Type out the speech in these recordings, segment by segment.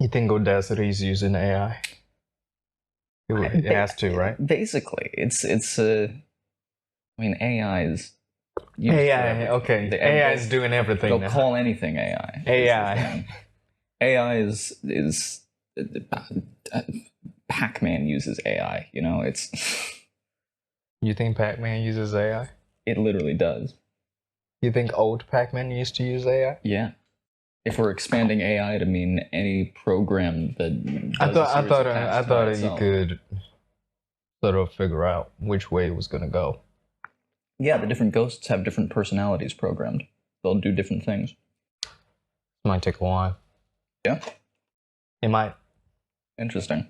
You think Audacity is using AI? It has to, right? Basically, I mean, AI is used for AI, everything. okay. AI is doing everything They'll now. call anything AI. AI. AI is Pac-Man uses AI. You know, it's You think Pac-Man uses AI? it literally does. You think old Pac-Man used to use AI? Yeah. If we're expanding AI to mean any program that does I thought you itself. could sort of figure out which way it was gonna go. Yeah, the different ghosts have different personalities programmed. They'll do different things. It might take a while. Yeah. It might. Interesting.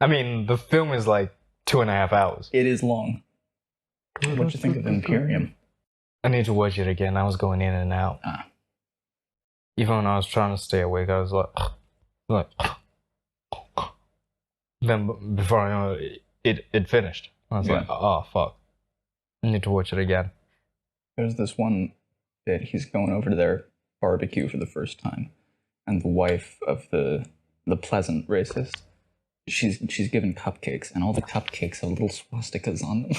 I mean, the film is like 2.5 hours. It is long. What'd you think of Imperium? I need to watch it again. I was going in and out. Even when I was trying to stay awake, I was like. Then before I know it finished. I was like, oh fuck, I need to watch it again. There's this one bit he's going over to their barbecue for the first time, and the wife of the pleasant racist, she's given cupcakes, and all the cupcakes have little swastikas on them.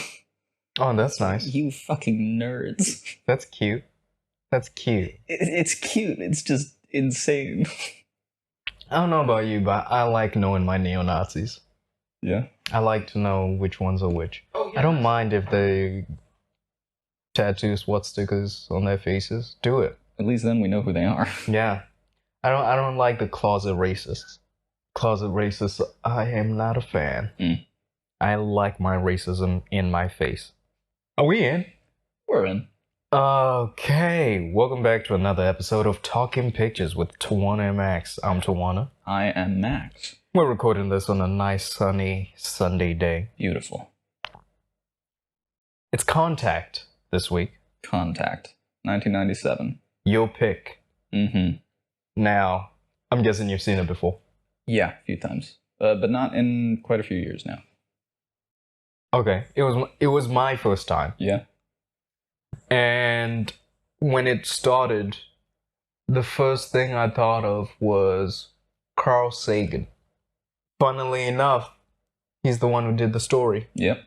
Oh, that's nice. You fucking nerds. That's cute. That's cute. It's cute. It's just insane. I don't know about you, but I like knowing my neo-Nazis. Yeah. I like to know which ones are which. Oh, yeah. I don't mind if they tattoo swastikas on their faces. Do it. At least then we know who they are. Yeah. I don't like the closet racists. Closet racists, I am not a fan. I like my racism in my face. Are we in? We're in. Okay, welcome back to another episode of Talking Pictures with Tawana and Max. I'm Tawana. I am Max. We're recording this on a nice sunny Sunday day. Beautiful. It's Contact this week. Contact. 1997. Your pick. Mm-hmm. Now, I'm guessing you've seen it before. Yeah, a few times. But not in quite a few years now. Okay, it was my first time. Yeah. And when it started, the first thing I thought of was Carl Sagan. Funnily enough, he's the one who did the story. Yep.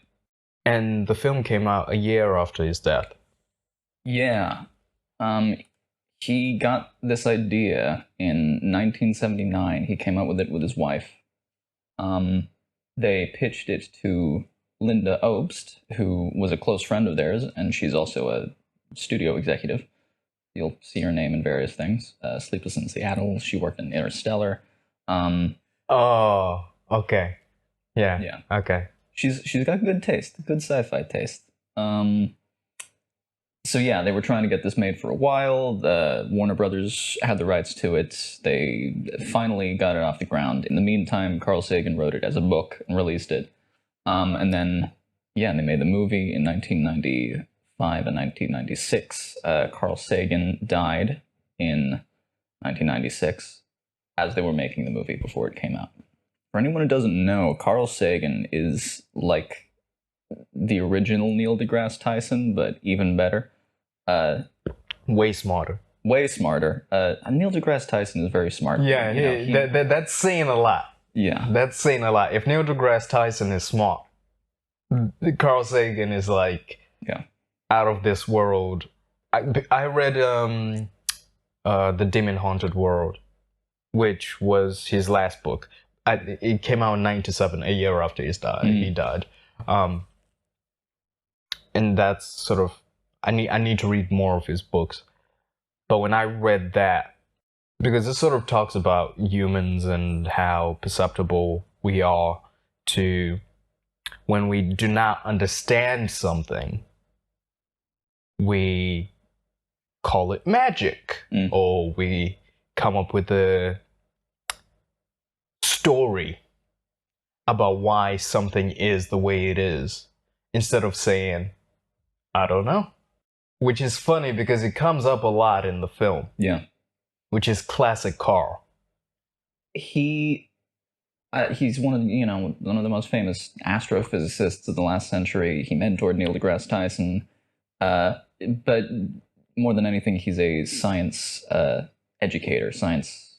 And the film came out a year after his death. Yeah. He got this idea in 1979. He came up with it with his wife. They pitched it to Linda Obst, who was a close friend of theirs, and she's also a studio executive. You'll see her name in various things. Sleepless in Seattle. She worked in Interstellar. Oh, okay. Yeah. Yeah. Okay. She's got good taste, good sci-fi taste. So yeah, they were trying to get this made for a while. The Warner Brothers had the rights to it. They finally got it off the ground. In the meantime, Carl Sagan wrote it as a book and released it. And then, yeah, they made the movie in 1995 and 1996. Carl Sagan died in 1996 as they were making the movie before it came out. For anyone who doesn't know, Carl Sagan is like the original Neil deGrasse Tyson, but even better. Way smarter. Way smarter. Neil deGrasse Tyson is very smart. Yeah, that's saying a lot. Yeah. That's saying a lot. If Neil deGrasse Tyson is smart, Carl Sagan is like out of this world. I read The Demon Haunted World, which was his last book. It came out in 1997, a year after he died. And that's sort of, I need to read more of his books. But when I read that, because it sort of talks about humans and how perceptible we are to when we do not understand something, we call it magic, or we come up with a story about why something is the way it is, instead of saying, I don't know. Which is funny because it comes up a lot in the film. Yeah. Which is classic Carl. He's one of the most famous astrophysicists of the last century. He mentored Neil deGrasse Tyson, but more than anything, he's a science educator, science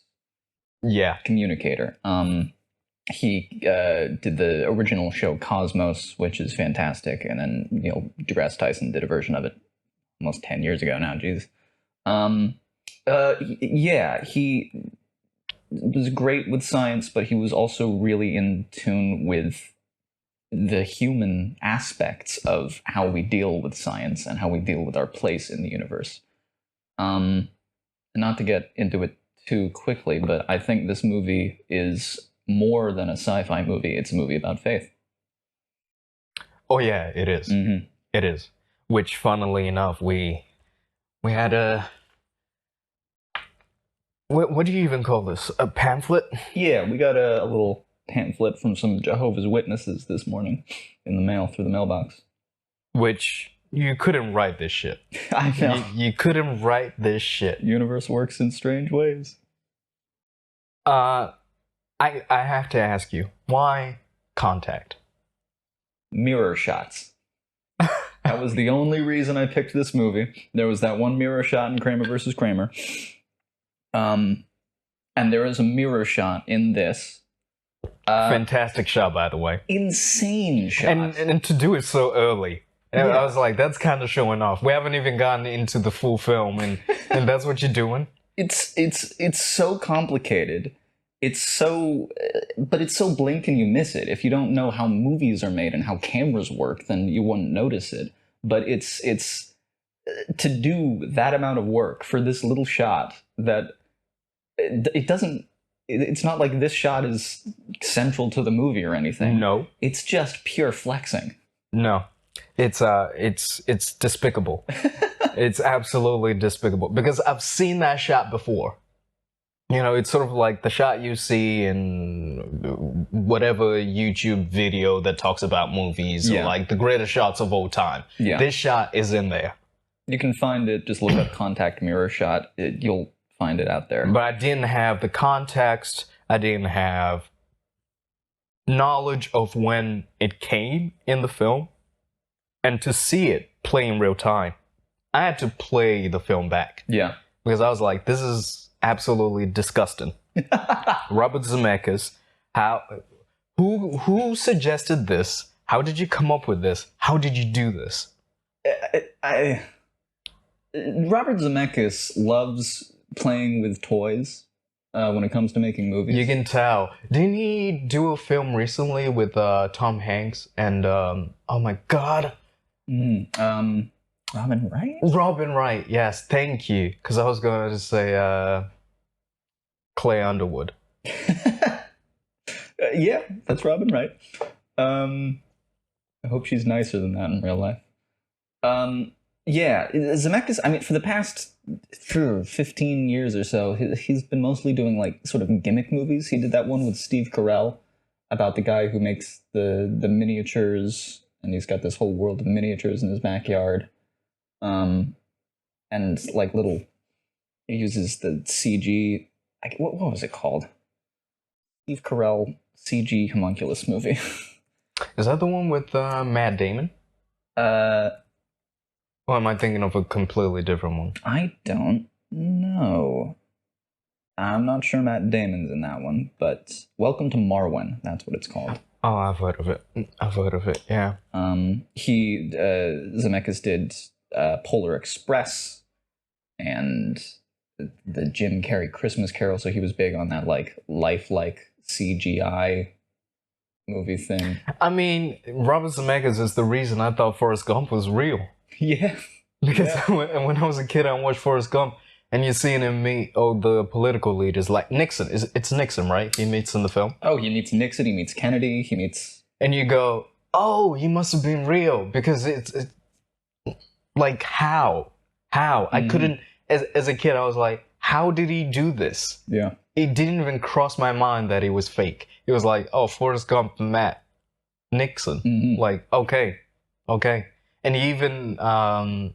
communicator. He did the original show Cosmos, which is fantastic, and then Neil deGrasse Tyson did a version of it almost 10 years ago now. Jeez. He was great with science, but he was also really in tune with the human aspects of how we deal with science and how we deal with our place in the universe. Not to get into it too quickly, but I think this movie is more than a sci-fi movie. It's a movie about faith. Oh yeah, it is. Mm-hmm. It is. Which, funnily enough, we had a... What do you even call this? A pamphlet? Yeah, we got a little pamphlet from some Jehovah's Witnesses this morning in the mail through the mailbox. Which, you couldn't write this shit. I know. You couldn't write this shit. Universe works in strange ways. I have to ask you, why Contact? Mirror shots. That was the only reason I picked this movie. There was that one mirror shot in Kramer versus Kramer. And there is a mirror shot in this. Fantastic shot, by the way. Insane shot. And to do it so early. And I was like, that's kind of showing off. We haven't even gotten into the full film, and that's what you're doing? It's so complicated. It's so, but it's so blink and you miss it. If you don't know how movies are made and how cameras work, then you wouldn't notice it. But it's to do that amount of work for this little shot that it doesn't. It's not like this shot is central to the movie or anything. No, it's just pure flexing. No, it's despicable. It's absolutely despicable because I've seen that shot before. You know, it's sort of like the shot you see in whatever YouTube video that talks about movies or like the greatest shots of all time. Yeah. This shot is in there. You can find it. Just look up Contact mirror shot. You'll find it out there. But I didn't have the context. I didn't have knowledge of when it came in the film. And to see it play in real time, I had to play the film back. Yeah. Because I was like, this is absolutely disgusting. Robert Zemeckis, who suggested this? How did you come up with this? How did you do this? Robert Zemeckis loves playing with toys when it comes to making movies. You can tell. Didn't he do a film recently with Tom Hanks and oh my god, Robin Wright? Robin Wright, yes, thank you. Because I was going to say Clay Underwood. Yeah, that's Robin Wright. I hope she's nicer than that in real life. Yeah, Zemeckis, I mean, for the past 15 years or so, he's been mostly doing like sort of gimmick movies. He did that one with Steve Carell about the guy who makes the miniatures, and he's got this whole world of miniatures in his backyard. And like he uses the CG, what was it called? Steve Carell CG homunculus movie. Is that the one with Matt Damon? Or am I thinking of a completely different one? I don't know. I'm not sure Matt Damon's in that one, but Welcome to Marwen, that's what it's called. Oh, I've heard of it. Yeah. Zemeckis did Polar Express and the Jim Carrey Christmas Carol, so he was big on that like lifelike CGI movie thing. I mean, Robert Zemeckis is the reason I thought Forrest Gump was real. Yeah. Because when I was a kid, I watched Forrest Gump, and you're seeing him meet the political leaders like Nixon. It's Nixon, right? He meets in the film. Oh, he meets Nixon. He meets Kennedy. He meets. And you go, oh, he must have been real because it's like how I couldn't as a kid. I was like, how did he do this? Yeah. It didn't even cross my mind that he was fake. It was like, oh, Forrest Gump met Nixon. Mm-hmm. Like, okay. And even, I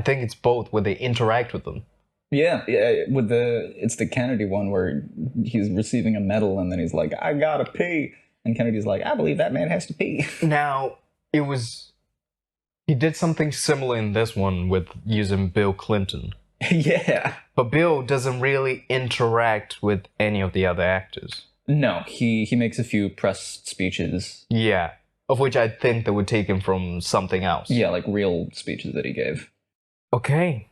think it's both where they interact with them. Yeah, it's the Kennedy one where he's receiving a medal and then he's like, I gotta pee. And Kennedy's like, I believe that man has to pee. Now, he did something similar in this one with using Bill Clinton Yeah. But Bill doesn't really interact with any of the other actors. No, he makes a few press speeches. Yeah, of which I think they were taken from something else. Yeah, like real speeches that he gave. Okay.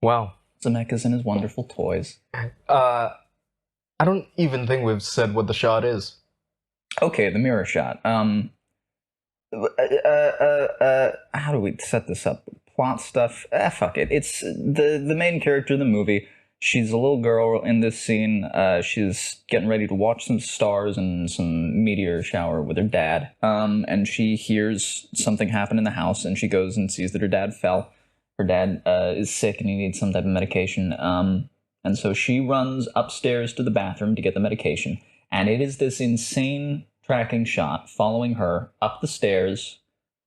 Well. Zemeckis and his wonderful toys. I don't even think we've said what the shot is. Okay, the mirror shot. How do we set this up? Plot stuff. Fuck it. It's the main character of the movie. She's a little girl in this scene. She's getting ready to watch some stars and some meteor shower with her dad. And she hears something happen in the house, and she goes and sees that her dad fell. Her dad is sick and he needs some type of medication. And so she runs upstairs to the bathroom to get the medication. And it is this insane tracking shot following her up the stairs,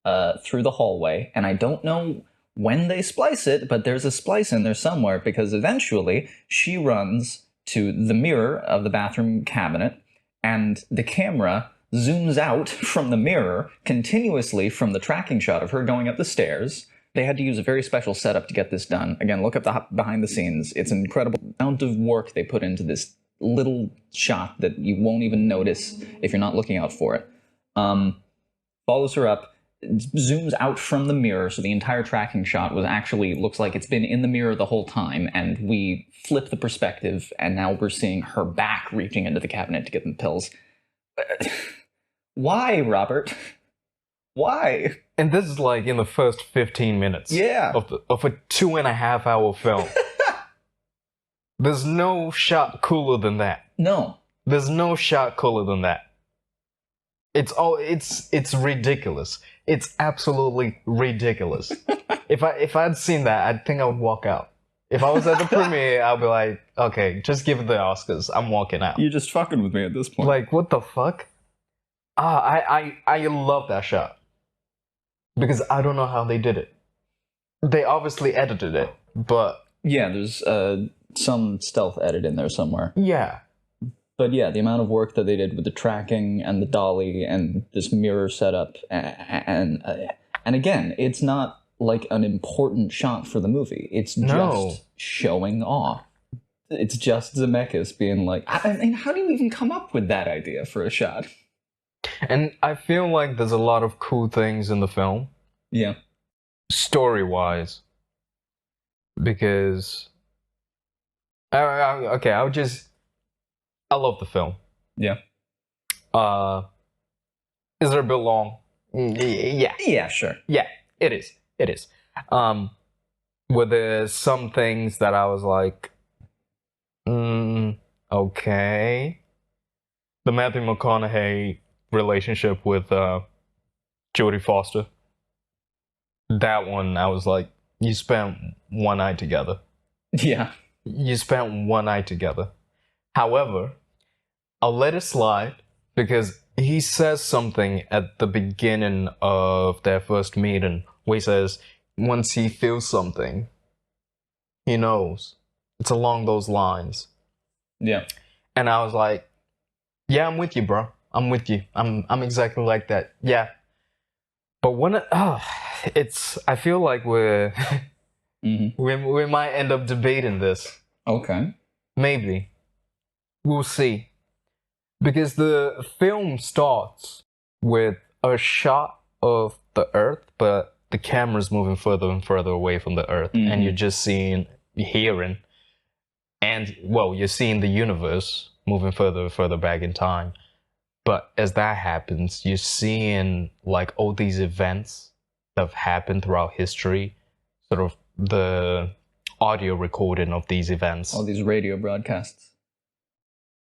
through the hallway. And I don't know when they splice it, but there's a splice in there somewhere, because eventually she runs to the mirror of the bathroom cabinet, and the camera zooms out from the mirror continuously from the tracking shot of her going up the stairs. They had to use a very special setup to get this done. Again, look up the behind the scenes. It's an incredible amount of work they put into this little shot that you won't even notice if you're not looking out for it. Follows her up, zooms out from the mirror, so the entire tracking shot looks like it's been in the mirror the whole time, and we flip the perspective, and now we're seeing her back reaching into the cabinet to get the pills. Why, Robert? Why? And this is like in the first 15 minutes of a 2.5 hour film. There's no shot cooler than that. No. There's no shot cooler than that. It's ridiculous. It's absolutely ridiculous. If I'd seen that, I think I would walk out. If I was at the premiere, I'd be like, okay, just give it the Oscars. I'm walking out. You're just fucking with me at this point. Like, what the fuck? I love that shot. Because I don't know how they did it. They obviously edited it, but... Yeah, there's some stealth edit in there somewhere. Yeah. But yeah, the amount of work that they did with the tracking and the dolly and this mirror setup, and again, it's not like an important shot for the movie. It's just showing off. It's just Zemeckis being like, I mean, how do you even come up with that idea for a shot? And I feel like there's a lot of cool things in the film. Yeah. Story-wise. Because... okay, I love the film. Yeah. Is it a bit long? Yeah. Yeah, sure. Yeah, it is. It is. Were there some things that I was like, okay. The Matthew McConaughey relationship with Jodie Foster. That one, I was like, you spent one night together. Yeah. You spent one night together. However, I'll let it slide because he says something at the beginning of their first meeting where he says, once he feels something, he knows. It's along those lines. Yeah. And I was like, yeah, I'm with you, bro. I'm with you. I'm exactly like that. Yeah. But when I feel like we might end up debating this. Okay. Maybe. We'll see. Because the film starts with a shot of the Earth, but the camera's moving further and further away from the Earth. And you're just hearing, and, well, you're seeing the universe moving further and further back in time. But as that happens, you're seeing, like, all these events that have happened throughout history, sort of the audio recording of these events. All these radio broadcasts.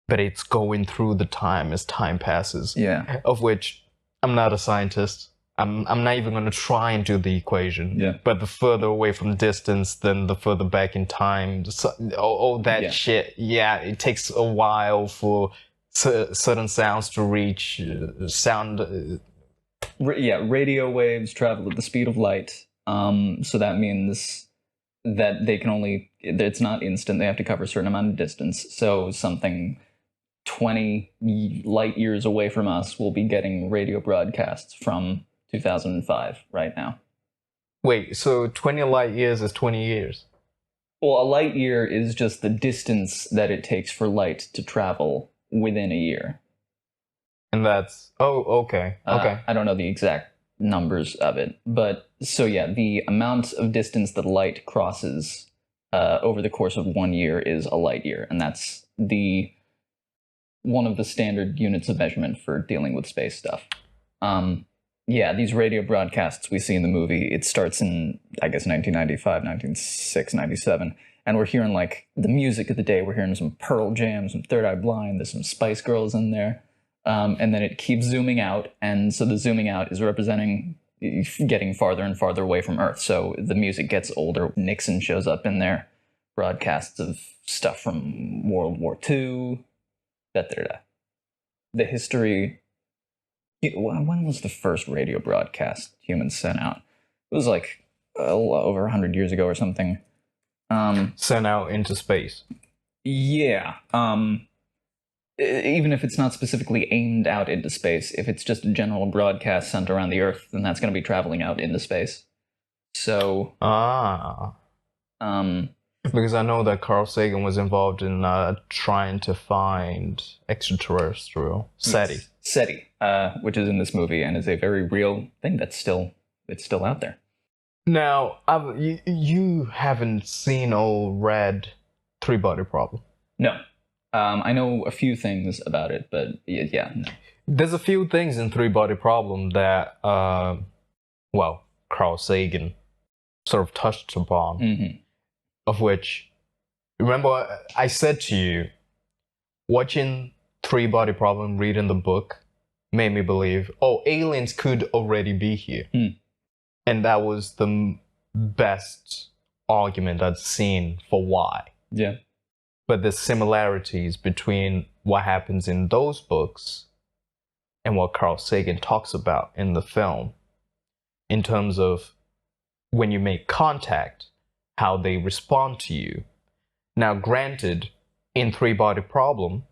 But it's going through the time as time passes. Yeah. Of which I'm not a scientist. I'm not even going to try and do the equation. Yeah. But the further away from distance, then the further back in time, all that shit. Yeah, it takes a while for certain sounds to reach sound. Radio waves travel at the speed of light. So that means that it's not instant. They have to cover a certain amount of distance. So something 20 light years away from us will be getting radio broadcasts from 2005 right now. Wait, so 20 light years is 20 years? Well, a light year is just the distance that it takes for light to travel within a year. And that's... Oh, okay. Okay. I don't know the exact numbers of it, but so yeah, the amount of distance that light crosses over the course of 1 year is a light year, and that's one of the standard units of measurement for dealing with space stuff. Yeah, these radio broadcasts we see in the movie, it starts in, I guess, 1995, 1996, 97, and we're hearing, like, the music of the day. We're hearing some Pearl Jam, some Third Eye Blind, there's some Spice Girls in there, and then it keeps zooming out, and so the zooming out is representing getting farther and farther away from Earth, so the music gets older. Nixon shows up in there, broadcasts of stuff from World War II, the history... When was the first radio broadcast humans sent out? It was like over 100 years ago or something. Sent out into space. Yeah. Even if it's not specifically aimed out into space, if it's just a general broadcast sent around the Earth, then that's going to be traveling out into space. So... Because I know that Carl Sagan was involved in trying to find extraterrestrial SETI. Yes. SETI, which is in this movie and is a very real thing that's still out there. Now, you haven't seen or read Three Body Problem? No. I know a few things about it, but yeah, no. There's a few things in Three Body Problem that, Carl Sagan sort of touched upon. Mm-hmm. Of which, remember, I said to you, watching Three Body Problem, reading the book, made me believe, aliens could already be here. And that was the best argument I'd seen for why. Yeah. But the similarities between what happens in those books and what Carl Sagan talks about in the film, in terms of when you make contact, how they respond to you. Now, granted, in Three Body Problem,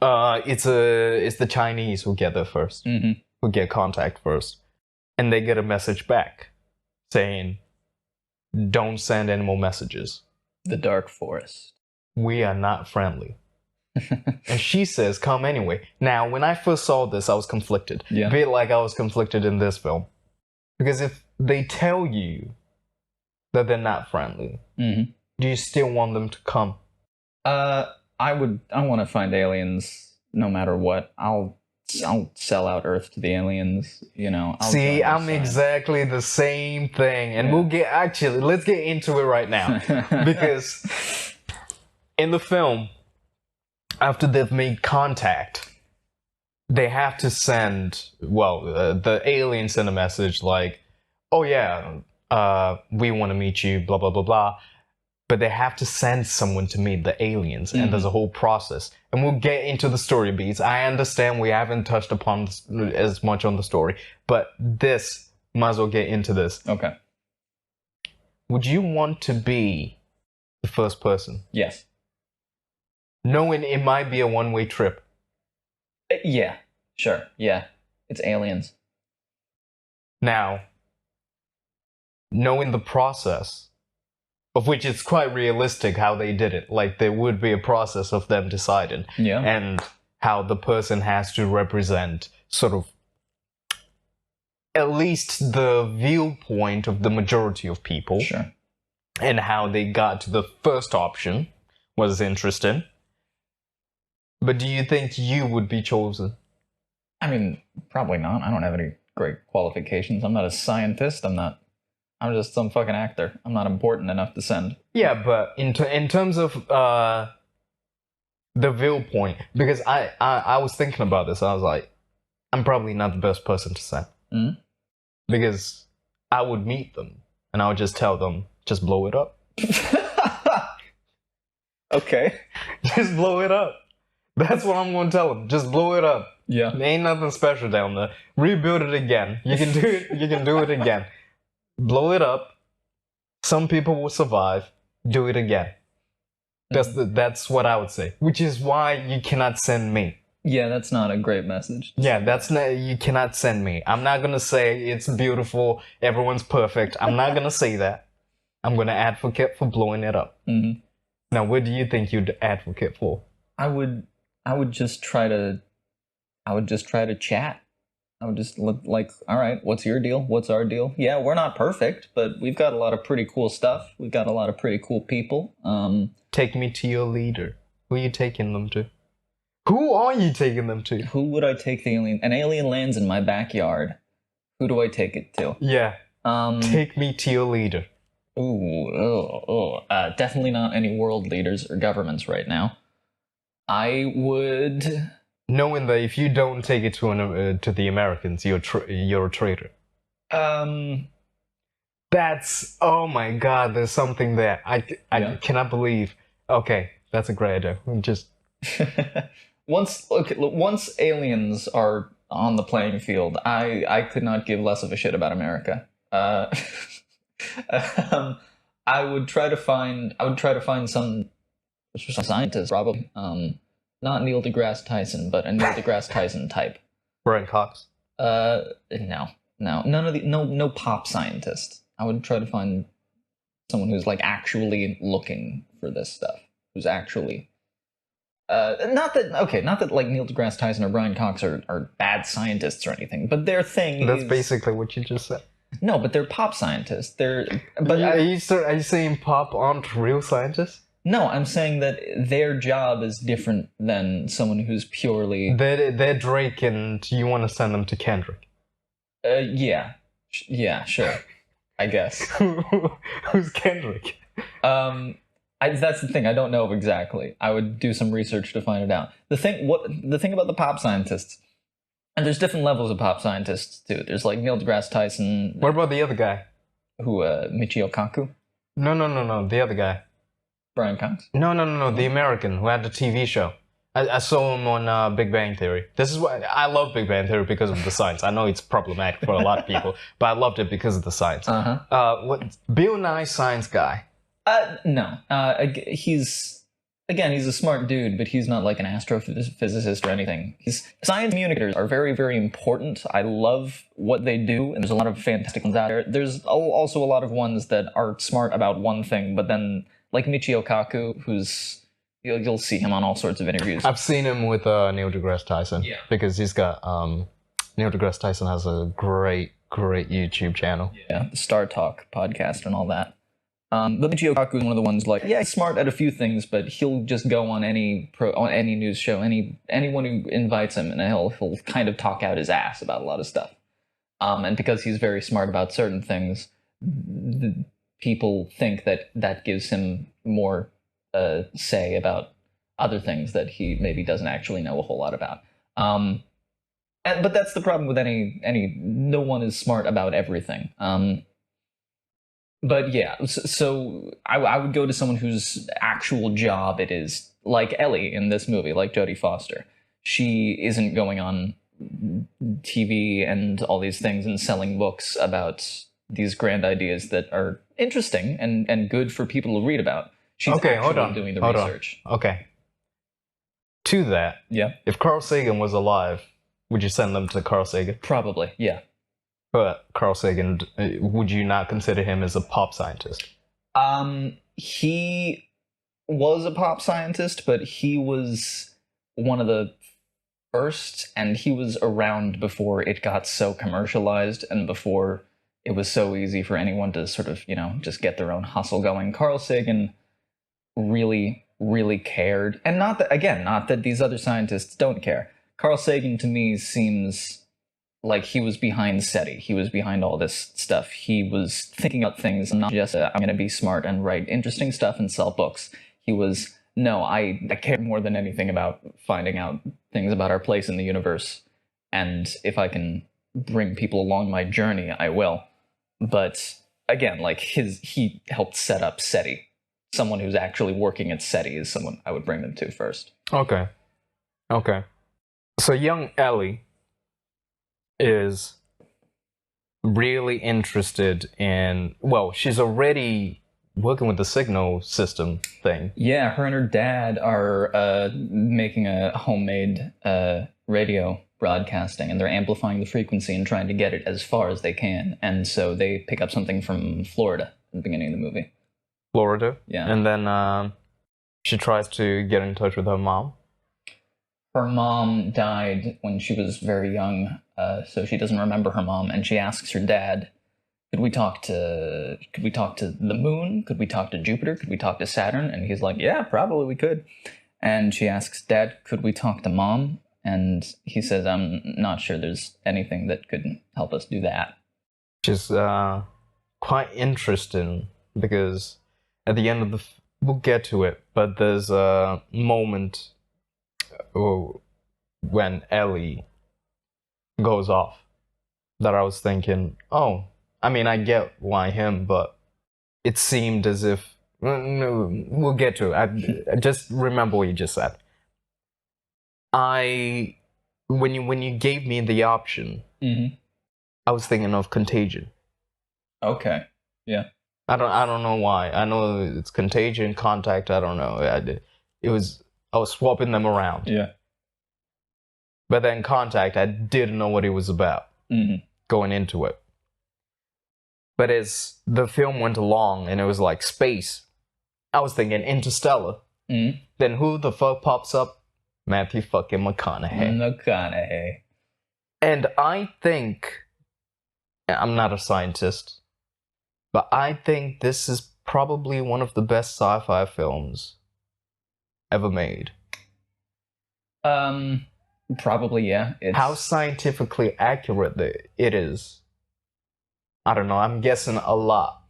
it's the Chinese who get there first, who get contact first, and they get a message back saying, "Don't send any more messages. The Dark Forest. We are not friendly." And she says, "Come anyway." Now, when I first saw this, I was conflicted. Yeah. A bit like I was conflicted in this film, because if they tell you that they're not friendly, do you still want them to come? I want to find aliens no matter what. I'll sell out Earth to the aliens, you know. See, I'm exactly the same thing, and let's get into it right now. Because in the film, after they've made contact, they have to send, the aliens send a message like, "Oh yeah, we want to meet you, blah, blah, blah, blah." But they have to send someone to meet the aliens, and there's a whole process. And we'll get into the story beats. I understand we haven't touched upon as much on the story, but this, might as well get into this. Okay. Would you want to be the first person? Yes. Knowing it might be a one-way trip? Yeah, sure, yeah. It's aliens. Now, knowing the process, of which it's quite realistic how they did it. Like, there would be a process of them deciding. Yeah. And how the person has to represent sort of at least the viewpoint of the majority of people. Sure. And how they got to the first option was interesting. But do you think you would be chosen? I mean, probably not. I don't have any great qualifications. I'm not a scientist. I'm just some fucking actor. I'm not important enough to send. Yeah, but in terms of the viewpoint, because I was thinking about this, I was like, I'm probably not the best person to send. Mm-hmm. Because I would meet them, and I would just tell them, just blow it up. Okay. Just blow it up. That's what I'm going to tell them. Just blow it up. Yeah. There ain't nothing special down there. Rebuild it again. You can do it. You can do it again. Blow it up. Some people will survive. Do it again. That's what I would say. Which is why you cannot send me. Yeah, that's not a great message. Yeah, you cannot send me. I'm not gonna say it's beautiful, everyone's perfect. I'm not gonna say that. I'm gonna advocate for blowing it up. Mm-hmm. Now, what do you think you'd advocate for? I would just try to chat. I would just like, all right, what's your deal? What's our deal? Yeah, we're not perfect, but we've got a lot of pretty cool stuff. We've got a lot of pretty cool people. Take me to your leader. Who are you taking them to? Who are you taking them to? Who would I take the alien? An alien lands in my backyard. Who do I take it to? Yeah. Take me to your leader. Definitely not any world leaders or governments right now. I would... Knowing that if you don't take it to the Americans, you're a traitor. That's... Oh my god, there's something there. I cannot believe... Okay, that's a great idea. Just... Once aliens are on the playing field, I could not give less of a shit about America. I would try to find some scientist, probably. Not Neil deGrasse Tyson, but a Neil deGrasse Tyson type. Brian Cox. No, none of the no pop scientist. I would try to find someone who's like actually looking for this stuff. Who's actually not that like Neil deGrasse Tyson or Brian Cox are bad scientists or anything, but their thing. That's basically what you just said. No, but they're pop scientists. Are you saying pop aren't real scientists? No, I'm saying that their job is different than someone who's purely... They're Drake, and you want to send them to Kendrick. Yeah, sure. I guess. Who's Kendrick? That's the thing. I don't know exactly. I would do some research to find it out. The thing about the pop scientists, and there's different levels of pop scientists too. There's like Neil deGrasse Tyson. What about the other guy? Who? Michio Kaku? No. The other guy. Brian Cox? No. The American who had the TV show. I saw him on Big Bang Theory. This is why I love Big Bang Theory, because of the science. I know it's problematic for a lot of people, but I loved it because of the science. Bill Nye Science Guy? No. He's a smart dude, but he's not like an astrophysicist or anything. Science communicators are very, very important. I love what they do, and there's a lot of fantastic ones out there. There's also a lot of ones that are smart about one thing, but then, like Michio Kaku, who's... You'll see him on all sorts of interviews. I've seen him with Neil deGrasse Tyson. Yeah. Because he's got... Neil deGrasse Tyson has a great YouTube channel. Yeah, the Star Talk podcast and all that. But Michio Kaku is one of the ones like, yeah, he's smart at a few things, but he'll just go on any news show, anyone who invites him, and he'll kind of talk out his ass about a lot of stuff. And because he's very smart about certain things, people think that gives him more say about other things that he maybe doesn't actually know a whole lot about. But that's the problem with no one is smart about everything. But yeah, so I would go to someone whose actual job it is, like Ellie in this movie, like Jodie Foster. She isn't going on TV and all these things and selling books about these grand ideas that are interesting and good for people to read about. She's doing the research. Okay. To that, yeah. If Carl Sagan was alive, would you send them to Carl Sagan? Probably, yeah. But Carl Sagan, would you not consider him as a pop scientist? He was a pop scientist, but he was one of the first, and he was around before it got so commercialized and before it was so easy for anyone to sort of, just get their own hustle going. Carl Sagan really, really cared. And not that these other scientists don't care. Carl Sagan, to me, seems like he was behind SETI. He was behind all this stuff. He was thinking out things, not just, I'm going to be smart and write interesting stuff and sell books. He was, no, I care more than anything about finding out things about our place in the universe. And if I can bring people along my journey, I will. But again, like he helped set up SETI. Someone who's actually working at SETI is someone I would bring them to first. Okay. So young Ellie is really interested in, she's already working with the signal system thing. Yeah, her and her dad are making a homemade radio broadcasting, and they're amplifying the frequency and trying to get it as far as they can. And so they pick up something from Florida. the beginning of the movie. Florida. Yeah. And then she tries to get in touch with her mom. Her mom died when she was very young, so she doesn't remember her mom, and she asks her dad, could we talk to the moon? Could we talk to Jupiter? Could we talk to Saturn? And he's like, yeah, probably we could. And she asks, Dad, could we talk to Mom? And he says, I'm not sure there's anything that could help us do that. Which is quite interesting, because at the end of we'll get to it, but there's a moment when Ellie goes off that I was thinking, oh, I mean, I get why him, but it seemed as if, we'll get to it. I just remember what you just said. When you gave me the option, I was thinking of Contagion. Okay, yeah. I don't know why. I know it's Contagion, Contact. I don't know. I was swapping them around. Yeah. But then Contact, I didn't know what it was about going into it. But as the film went along and it was like space, I was thinking Interstellar. Then who the fuck pops up? Matthew fucking McConaughey. And I think, I'm not a scientist, but I think this is probably one of the best sci-fi films ever made. Probably, yeah. How scientifically accurate it is, I don't know. I'm guessing a lot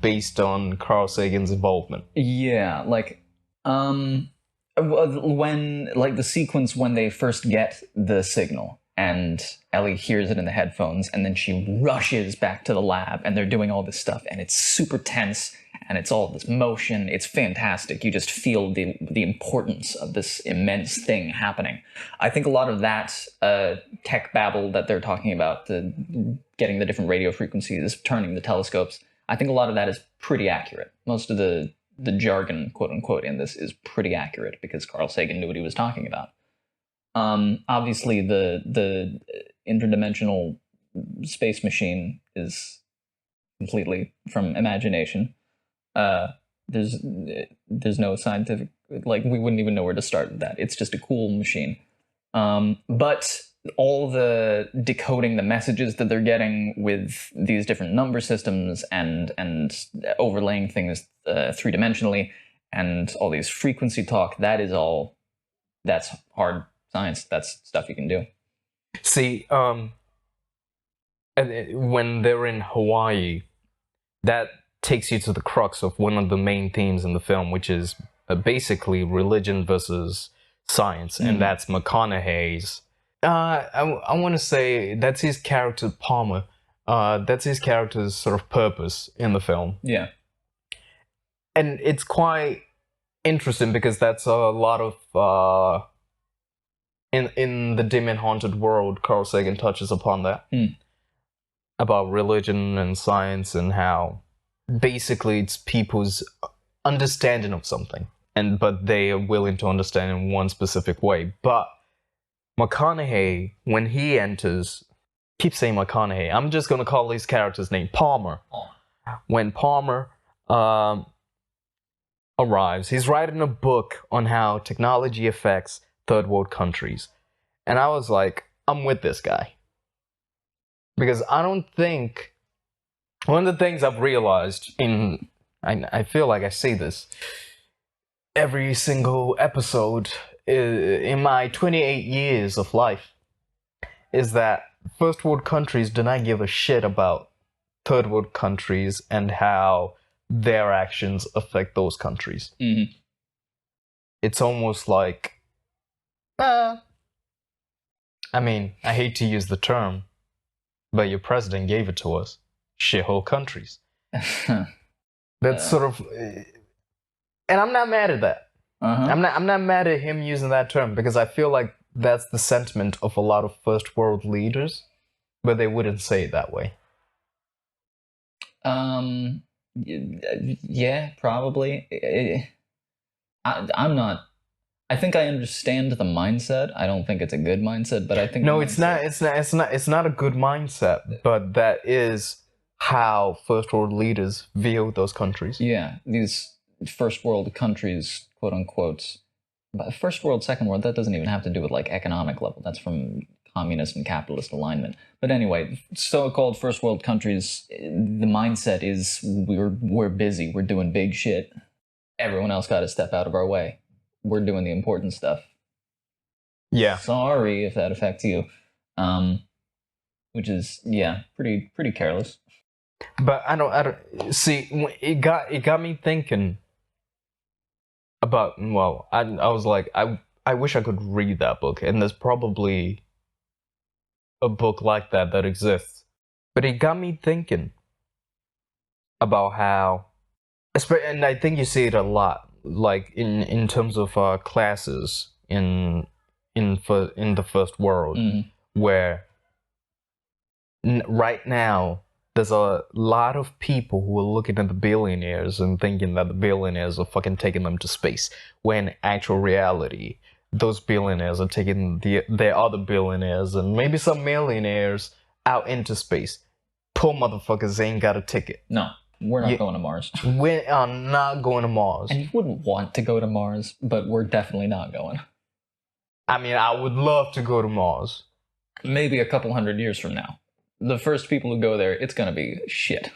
based on Carl Sagan's involvement. Yeah, like, when, like, the sequence when they first get the signal and Ellie hears it in the headphones and then she rushes back to the lab and they're doing all this stuff and it's super tense and it's all this motion. It's fantastic. You just feel the importance of this immense thing happening. I think a lot of that tech babble that they're talking about, getting the different radio frequencies, turning the telescopes, I think a lot of that is pretty accurate. Most of the jargon, quote unquote, in this is pretty accurate because Carl Sagan knew what he was talking about. Obviously, the interdimensional space machine is completely from imagination. There's no scientific, like, we wouldn't even know where to start with that. It's just a cool machine. But all the decoding the messages that they're getting with these different number systems and overlaying things three-dimensionally and all these frequency talk, that's hard science. That's stuff you can do. See, when they're in Hawaii, that takes you to the crux of one of the main themes in the film, which is basically religion versus science, and that's McConaughey's. I want to say that's his character, Palmer. That's his character's sort of purpose in the film. Yeah. And it's quite interesting because that's a lot of in the dim and haunted world, Carl Sagan touches upon that. About religion and science and how basically it's people's understanding of something, but they are willing to understand in one specific way. But McConaughey, when he enters, keep saying McConaughey, I'm just going to call his character's name Palmer. When Palmer arrives, he's writing a book on how technology affects third world countries. And I was like, I'm with this guy. Because I don't think, one of the things I've realized I feel like I say this every single episode in my 28 years of life, is that first world countries do not give a shit about third world countries and how their actions affect those countries. It's almost like, I mean, I hate to use the term, but your president gave it to us. Shithole countries. That's sort of, and I'm not mad at that. I'm not mad at him using that term because I feel like that's the sentiment of a lot of first world leaders, but they wouldn't say it that way. Yeah, probably. I'm not. I think I understand the mindset. I don't think it's a good mindset, but I think no, it's not. It's not a good mindset. But that is how first world leaders view those countries. Yeah, these first world countries, quote unquote, but first world, second world, that doesn't even have to do with like economic level. That's from communist and capitalist alignment. But anyway, so-called first world countries, the mindset is we're busy, we're doing big shit. Everyone else got to step out of our way. We're doing the important stuff. Yeah. Sorry if that affects you. Which is, yeah, pretty careless. But I don't see, it got me thinking about, well, I was like, I wish I could read that book, and there's probably a book like that exists. But it got me thinking about how, and I think you see it a lot, like in terms of classes in the first world, where right now there's a lot of people who are looking at the billionaires and thinking that the billionaires are fucking taking them to space, when in actual reality, those billionaires are taking their other billionaires and maybe some millionaires out into space. Poor motherfuckers ain't got a ticket. No, we're not going to Mars. We are not going to Mars. And you wouldn't want to go to Mars, but we're definitely not going. I mean, I would love to go to Mars. Maybe a couple 100 years from now. The first people who go there, it's gonna be shit.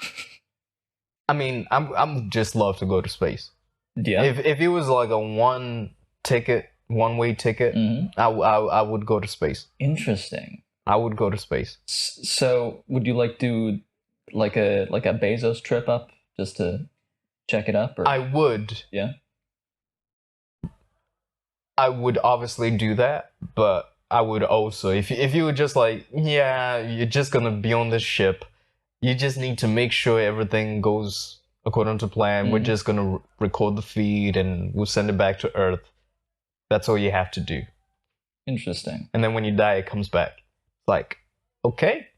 I mean, I'm just love to go to space. Yeah. If it was like a one-way ticket, I would go to space. Interesting. I would go to space. So, would you like do like a Bezos trip up just to check it up? Or? I would. Yeah. I would obviously do that, but I would also, if you were just like, yeah, you're just gonna be on this ship, you just need to make sure everything goes according to plan. We're just gonna record the feed and we'll send it back to Earth. That's all you have to do. Interesting. And then when you die, it comes back. It's like, okay,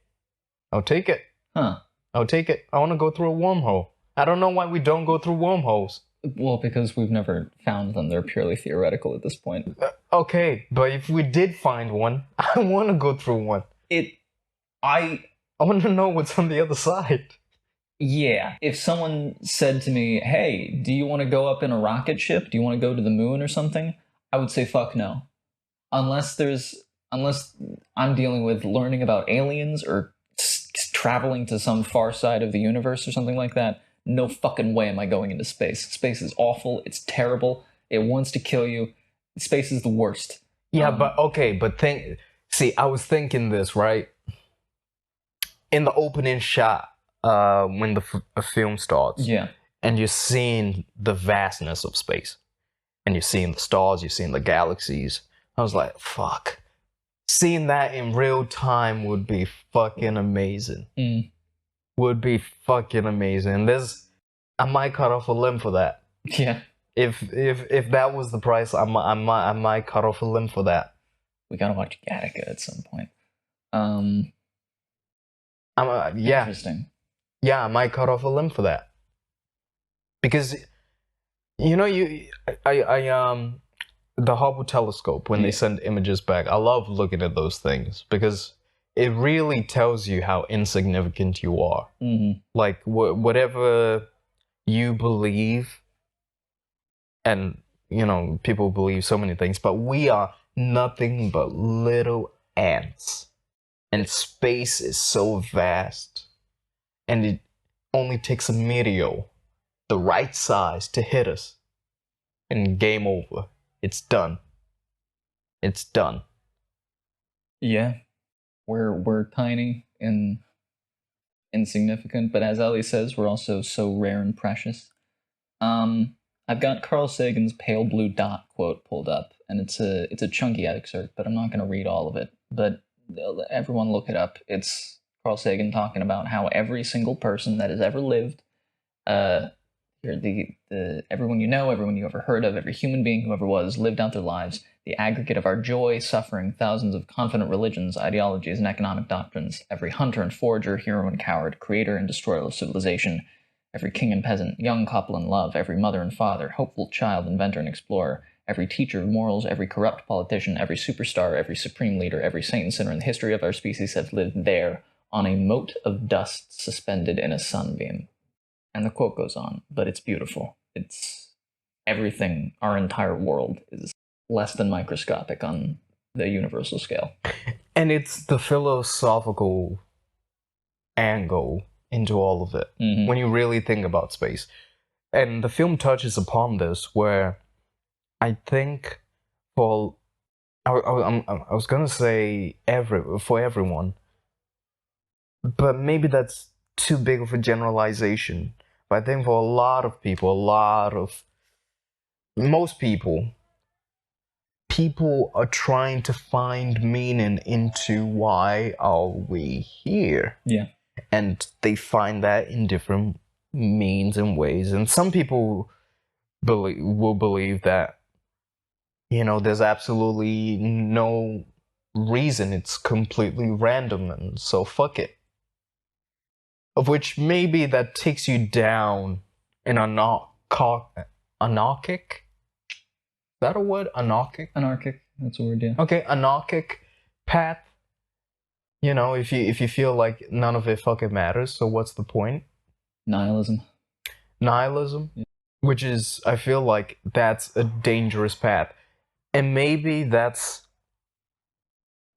I'll take it. Huh. I'll take it. I want to go through a wormhole. I don't know why we don't go through wormholes. Well, because we've never found them. They're purely theoretical at this point. Okay, but if we did find one, I want to go through one. I want to know what's on the other side. Yeah. If someone said to me, hey, do you want to go up in a rocket ship? Do you want to go to the moon or something? I would say fuck no. Unless I'm dealing with learning about aliens or traveling to some far side of the universe or something like that, no fucking way am I going into space. Space is awful. It's terrible. It wants to kill you. Space is the worst. Yeah, but see, I was thinking this, right? In the opening shot, when the film starts, yeah, and you're seeing the vastness of space, and you're seeing the stars, you're seeing the galaxies. I was like, fuck. Seeing that in real time would be fucking amazing. Would be fucking amazing. I might cut off a limb for that. Yeah. If that was the price, I might cut off a limb for that. We gotta watch Gattaca at some point. Yeah. Interesting. Yeah, I might cut off a limb for that. Because, the Hubble telescope, when they send images back, I love looking at those things because it really tells you how insignificant you are. Like, whatever you believe, and, people believe so many things, but we are nothing but little ants. And space is so vast. And it only takes a meteor, the right size, to hit us. And game over. It's done. It's done. Yeah. We're tiny and insignificant, but as Ali says, we're also so rare and precious. I've got Carl Sagan's Pale Blue Dot quote pulled up, and it's a chunky excerpt, but I'm not going to read all of it. But everyone look it up. It's Carl Sagan talking about how every single person that has ever lived, everyone you know, everyone you ever heard of, every human being who ever was, lived out their lives, the aggregate of our joy, suffering, thousands of confident religions, ideologies, and economic doctrines, every hunter and forager, hero and coward, creator and destroyer of civilization, every king and peasant, young couple in love, every mother and father, hopeful child, inventor and explorer, every teacher of morals, every corrupt politician, every superstar, every supreme leader, every saint and sinner in the history of our species have lived there, on a mote of dust suspended in a sunbeam. And the quote goes on, but it's beautiful. It's everything, our entire world is less than microscopic on the universal scale. And it's the philosophical angle into all of it, when you really think about space. And the film touches upon this, where I think for, I was gonna say for everyone, but maybe that's too big of a generalization. But I think for a lot of people, most people are trying to find meaning into why are we here. Yeah. And they find that in different means and ways. And some people will believe that, there's absolutely no reason. It's completely random, and so fuck it. Of which maybe that takes you down an anarchic? Is that a word? Anarchic? Anarchic, that's a word, yeah. Okay, anarchic path. If you feel like none of it fucking matters, so what's the point? Nihilism. Yeah. Which is, I feel like that's a dangerous path. And maybe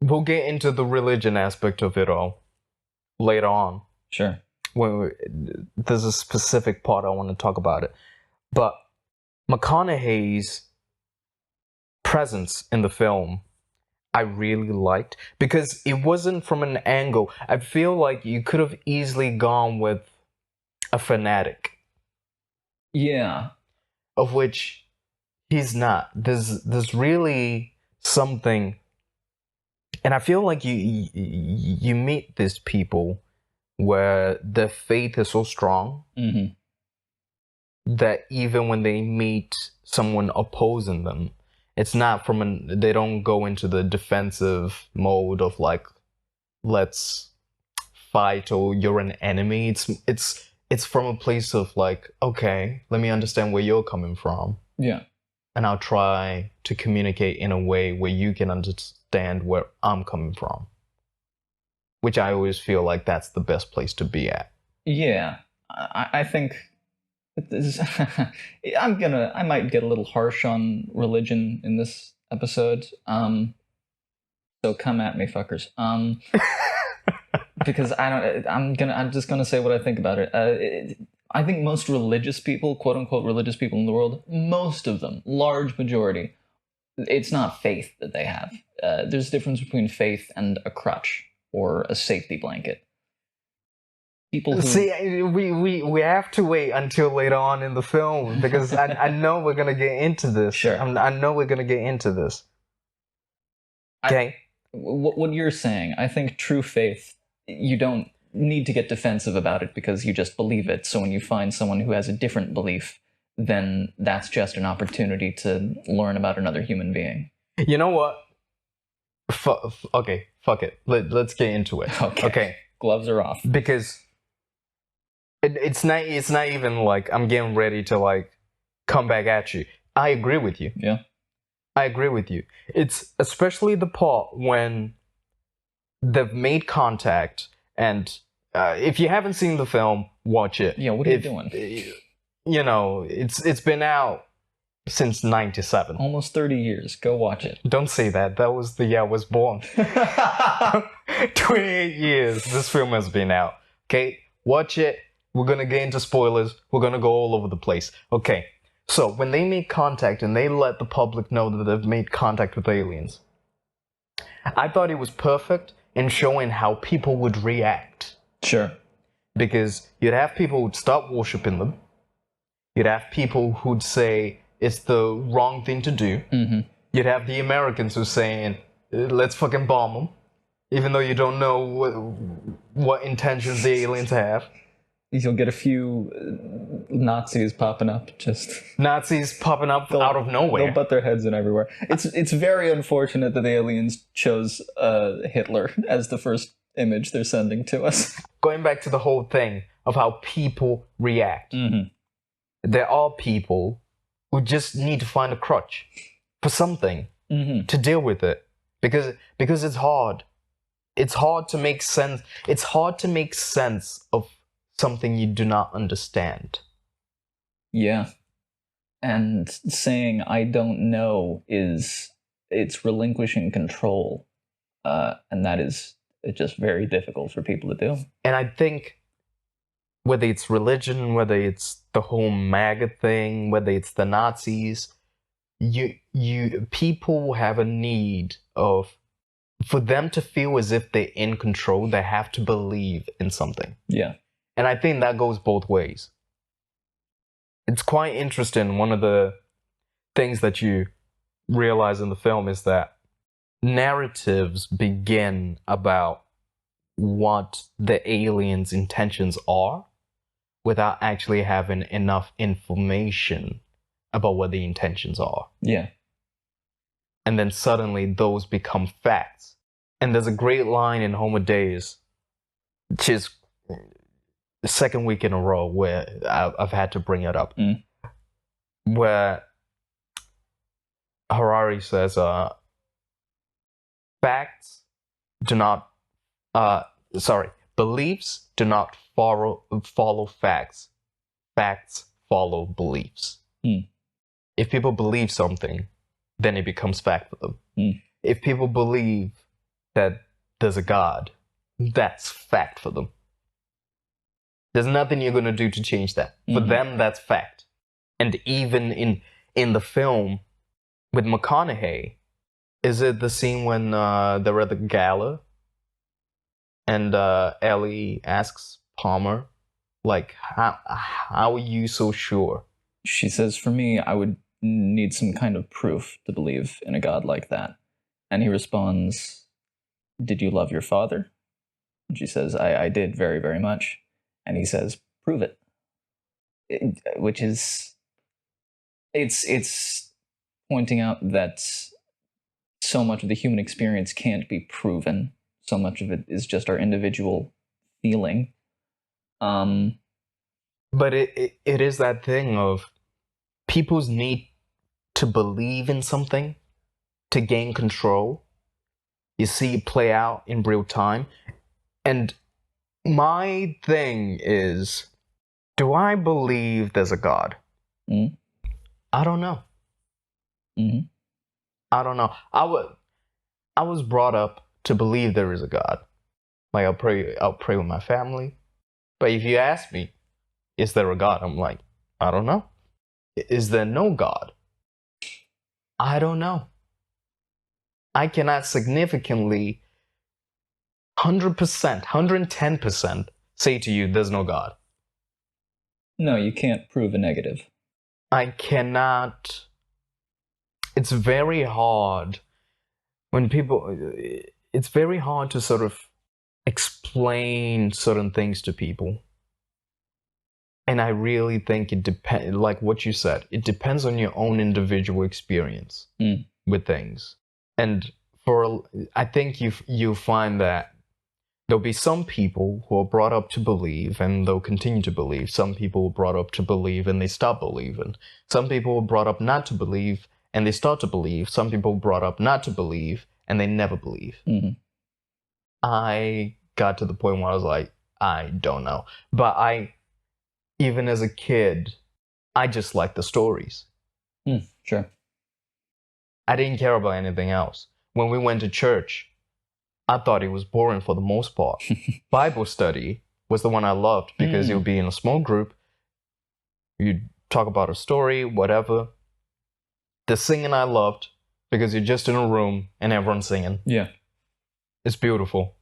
we'll get into the religion aspect of it all later on. Sure. There's a specific part I want to talk about it. But McConaughey's presence in the film, I really liked, because it wasn't from an angle. I feel like you could have easily gone with a fanatic. Yeah. Of which he's not. There's really something, and I feel like you meet these people where their faith is so strong that even when they meet someone opposing them, it's not they don't go into the defensive mode of like, let's fight or you're an enemy. It's from a place of like, okay, let me understand where you're coming from. Yeah. And I'll try to communicate in a way where you can understand where I'm coming from. Which I always feel like that's the best place to be at. Yeah. I think I might get a little harsh on religion in this episode. So come at me, fuckers. Because I'm just gonna say what I think about it. I think most religious people, quote unquote religious people in the world, most of them, large majority, it's not faith that they have. There's a difference between faith and a crutch or a safety blanket. People who... See, we have to wait until later on in the film, because I know we're gonna get into this. Sure. I know we're gonna get into this. Okay. What you're saying, I think true faith, you don't need to get defensive about it because you just believe it. So when you find someone who has a different belief, then that's just an opportunity to learn about another human being. You know what? Okay, fuck it. Let's get into it. Okay. Gloves are off. Because it's not even like I'm getting ready to like come back at you. I agree with you. Yeah. I agree with you. It's especially the part when they've made contact, and if you haven't seen the film, watch it. Yeah, what are you doing? It's been out since 97. Almost 30 years. Go watch it. Don't say that. That was the year I was born. 28 years this film has been out. Okay? Watch it. We're gonna get into spoilers. We're gonna go all over the place. Okay. So, when they make contact and they let the public know that they've made contact with aliens, I thought it was perfect in showing how people would react. Sure. Because you'd have people who'd stop worshipping them. You'd have people who'd say it's the wrong thing to do. Mm-hmm. You'd have the Americans who's saying, let's fucking bomb them, even though you don't know what intentions the aliens have. You'll get a few Nazis popping up, Nazis popping up out of nowhere. They'll butt their heads in everywhere. It's very unfortunate that the aliens chose Hitler as the first image they're sending to us. Going back to the whole thing of how people react. Mm-hmm. There are people who just need to find a crutch for something to deal with it, because it's hard. it's hard to make sense. It's hard to make sense of something you do not understand. Yeah. And saying I don't know it's relinquishing control. And that is just very difficult for people to do. And I think whether it's religion, whether it's the whole MAGA thing, whether it's the Nazis, people have a need of, for them to feel as if they're in control, they have to believe in something. Yeah. And I think that goes both ways. It's quite interesting. One of the things that you realize in the film is that narratives begin about what the aliens' intentions are without actually having enough information about what the intentions are. Yeah. And then suddenly those become facts. And there's a great line in Homo Deus, which is the second week in a row where I've had to bring it up, where Harari says, beliefs do not follow facts. Facts follow beliefs. If people believe something, then it becomes fact for them. If people believe that there's a God, that's fact for them. There's nothing you're going to do to change that. For them, that's fact. And even in the film with McConaughey, is it the scene when they're at the gala and Ellie asks Palmer, like, how are you so sure? She says, for me, I would need some kind of proof to believe in a God like that. And he responds, did you love your father? And she says, I did very, very much. And he says, prove it. Which is, it's pointing out that so much of the human experience can't be proven. So much of it is just our individual feeling. But it is that thing of people's need to believe in something to gain control. You see it play out in real time. And my thing is, do I believe there's a God? I don't know. I don't know. I was brought up to believe there is a God. Like, I'll pray with my family. But if you ask me, is there a God? I'm like, I don't know. Is there no God? I don't know. I cannot significantly 100%, 110% say to you, there's no God. No, you can't prove a negative. I cannot. It's very hard when people, it's very hard to sort of explain certain things to people. And I really think it depends, like what you said, it depends on your own individual experience with things. And I think you find that there'll be some people who are brought up to believe and they'll continue to believe. Some people are brought up to believe and they stop believing. Some people are brought up not to believe and they start to believe. Some people are brought up not to believe and they never believe. I got to the point where I was like, I don't know. But even as a kid, I just liked the stories. Sure. I didn't care about anything else. When we went to church, I thought it was boring for the most part. Bible study was the one I loved because you'll be in a small group. You'd talk about a story, whatever. The singing I loved because you're just in a room and everyone's singing. Yeah. It's beautiful.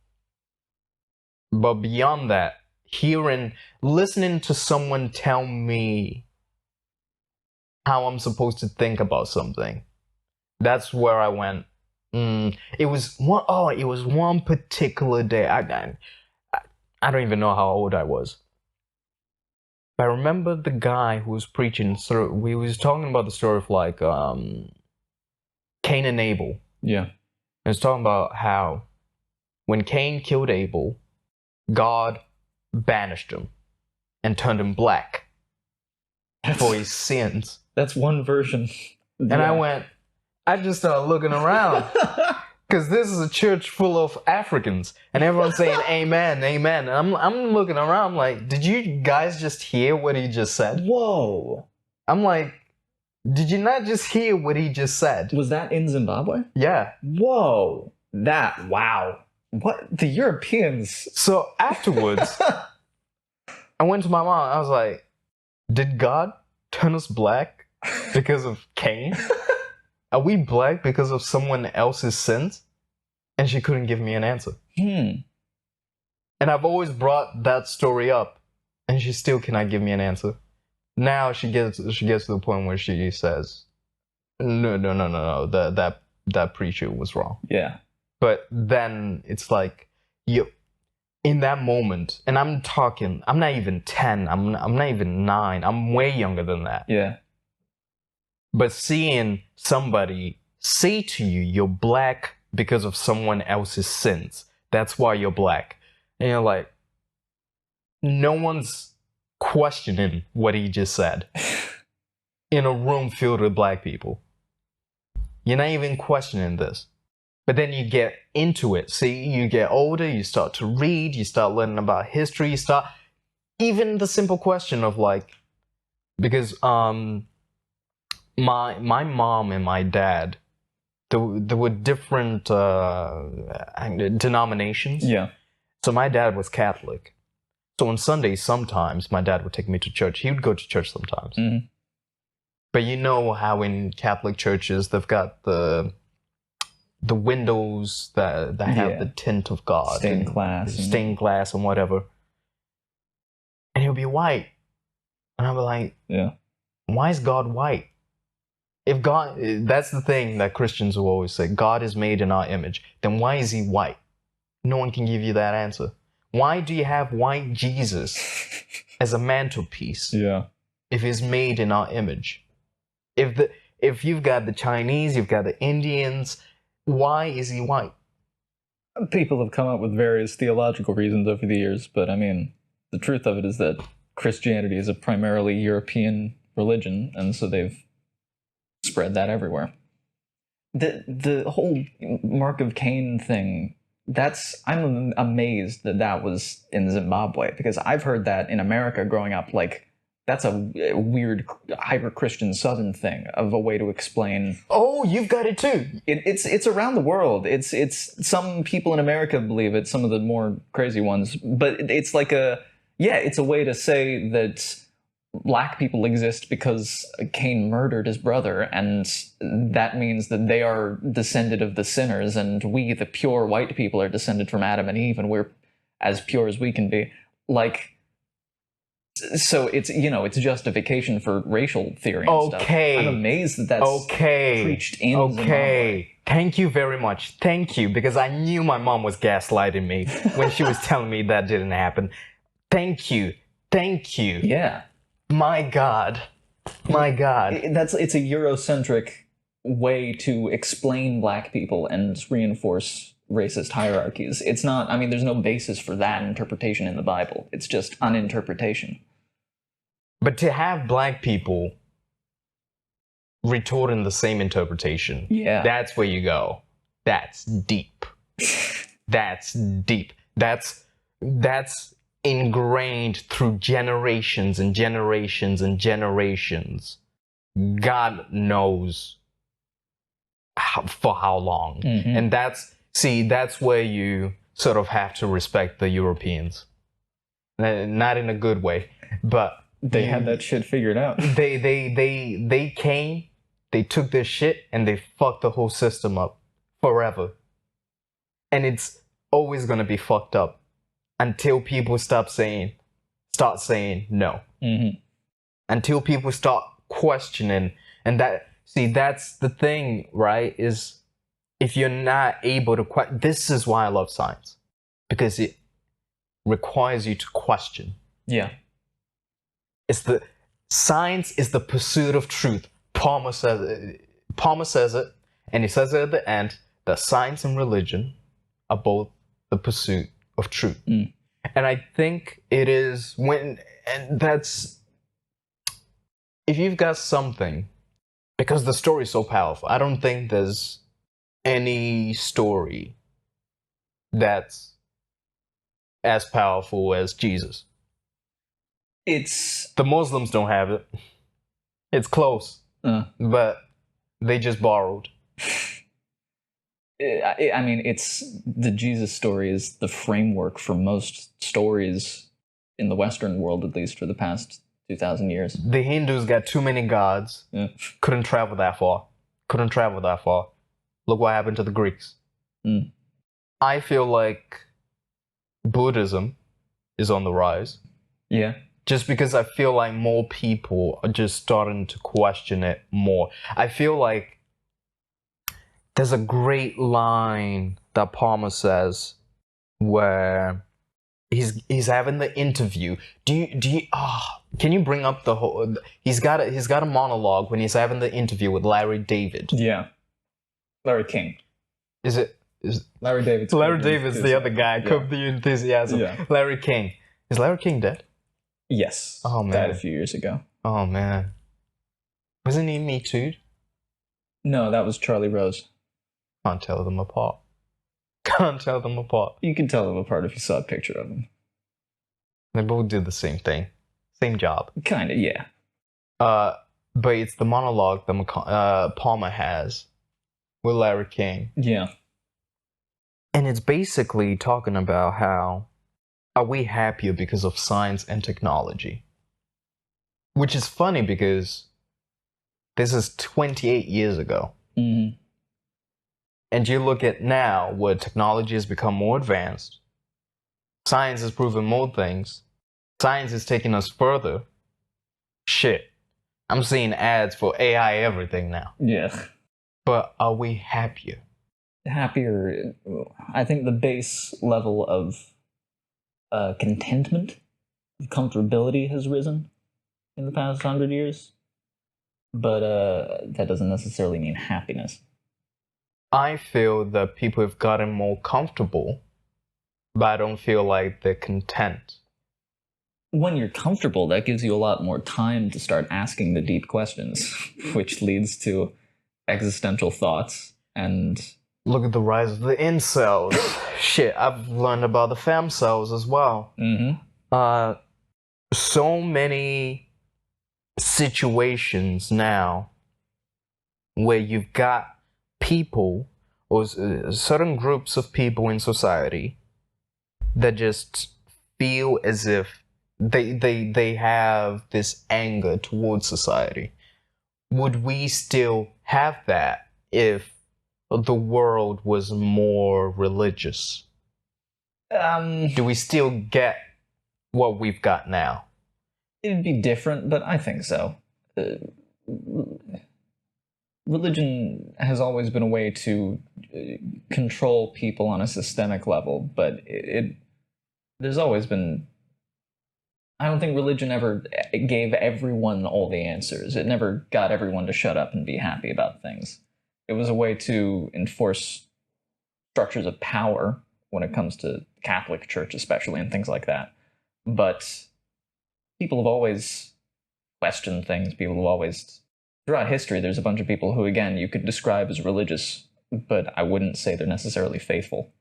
But beyond that, listening to someone tell me how I'm supposed to think about something, that's where I went. It was one particular day. I don't even know how old I was. But I remember the guy who was preaching. So we was talking about the story of like Cain and Abel. Yeah. He was talking about how when Cain killed Abel, God banished him and turned him black for his sins. That's one version. And I just started looking around. Because this is a church full of Africans, and everyone's saying amen, amen. And I'm looking around, I'm like, did you guys just hear what he just said? Whoa. I'm like, did you not just hear what he just said? Was that in Zimbabwe? Yeah. Whoa. Wow. What? The Europeans. So afterwards, I went to my mom, I was like, did God turn us black because of Cain? Are we black because of someone else's sins? And she couldn't give me an answer. And I've always brought that story up, and she still cannot give me an answer. Now she gets to the point where she says, no, that preacher was wrong. Yeah. But then it's like, in that moment, and I'm not even 10, I'm not even 9, I'm way younger than that. Yeah. But seeing somebody say to you, you're black because of someone else's sins, that's why you're black. And you're like, no one's questioning what he just said in a room filled with black people. You're not even questioning this. But then you get into it. See, you get older, you start to read, you start learning about history, you start... Even the simple question of like... Because my mom and my dad, there were different denominations. Yeah. So my dad was Catholic. So on Sundays, sometimes my dad would take me to church. He would go to church sometimes. Mm-hmm. But you know how in Catholic churches, they've got the windows that have the tint of God. Stained glass. And whatever. And he'll be white. And I'll be like, yeah, why is God white? If God, that's the thing that Christians will always say, God is made in our image. Then why is he white? No one can give you that answer. Why do you have white Jesus as a mantelpiece? Yeah. If he's made in our image? If you've got the Chinese, you've got the Indians, why is he white? People have come up with various theological reasons over the years, but I mean, the truth of it is that Christianity is a primarily European religion, and so they've spread that everywhere. The whole Mark of Cain thing, I'm amazed that was in Zimbabwe, because I've heard that in America growing up, like, that's a weird hyper-Christian Southern thing of a way to explain. Oh, you've got it too. It's around the world. It's some people in America believe it, some of the more crazy ones, but it's like it's a way to say that black people exist because Cain murdered his brother, and that means that they are descended of the sinners, and we, the pure white people, are descended from Adam and Eve, and we're as pure as we can be. Like, so it's, it's justification for racial theory and stuff. I'm amazed that that's preached in Zimbabwe. Thank you very much. Thank you, because I knew my mom was gaslighting me when she was telling me that didn't happen. Thank you. Yeah. My God. It's a Eurocentric way to explain black people and reinforce racist hierarchies. It's not, I mean, there's no basis for that interpretation in the Bible. It's just an interpretation. But to have black people retorting the same interpretation, that's where you go. That's deep. That's deep. That's ingrained through generations and generations and generations. God knows for how long. Mm-hmm. And that's where you sort of have to respect the Europeans. Not in a good way, but they had that shit figured out. They came, they took their shit, and they fucked the whole system up forever. And it's always gonna be fucked up until people start saying no. Mm-hmm. Until people start questioning, and that's the thing, right? Is if you're not able to this is why I love science, because it requires you to question. Yeah. Science is the pursuit of truth. Palmer says it, and he says it at the end, that science and religion are both the pursuit of truth. Mm. And I think it is if you've got something, because the story is so powerful, I don't think there's any story that's as powerful as Jesus. It's the Muslims don't have it. It's close, but they just borrowed. I mean, it's the Jesus story is the framework for most stories in the Western world, at least for the past 2,000 years. The Hindus got too many gods. Yeah. Couldn't travel that far. Look what happened to the Greeks. I feel like Buddhism is on the rise. Yeah. Just because I feel like more people are just starting to question it more. I feel like there's a great line that Palmer says where he's having the interview. Can you bring up the whole? He's got a monologue when he's having the interview with Larry David. Yeah, Larry King. Is Larry David's the other guy? Yeah. Curb the Enthusiasm. Yeah. Larry King. Is Larry King dead? Yes. Oh man. Died a few years ago. Oh man. Wasn't he Me Too'd? No, that was Charlie Rose. Can't tell them apart. You can tell them apart if you saw a picture of them. They both did the same thing. Same job. Kinda, yeah. But it's the monologue that Palmer has with Larry King. Yeah. And it's basically talking about how are we happier because of science and technology? Which is funny because this is 28 years ago. Mm-hmm. And you look at now where technology has become more advanced. Science has proven more things. Science is taking us further. Shit. I'm seeing ads for AI everything now. Yeah. But are we happier? Happier. I think the base level of contentment, comfortability has risen in the past 100 years. But that doesn't necessarily mean happiness. I feel that people have gotten more comfortable, but I don't feel like they're content. When you're comfortable, that gives you a lot more time to start asking the deep questions, which leads to existential thoughts and... Look at the rise of the incels. Shit, I've learned about the fem cells as well. Mm-hmm. So many situations now where you've got people or certain groups of people in society that just feel as if they have this anger towards society. Would we still have that if the world was more religious? Do we still get what we've got now? It'd be different, but I think so. Religion has always been a way to control people on a systemic level, but there's always been... I don't think religion ever gave everyone all the answers. It never got everyone to shut up and be happy about things. It was a way to enforce structures of power when it comes to Catholic Church especially and things like that. But people have always questioned things. People have always... Throughout history, there's a bunch of people who, again, you could describe as religious, but I wouldn't say they're necessarily faithful.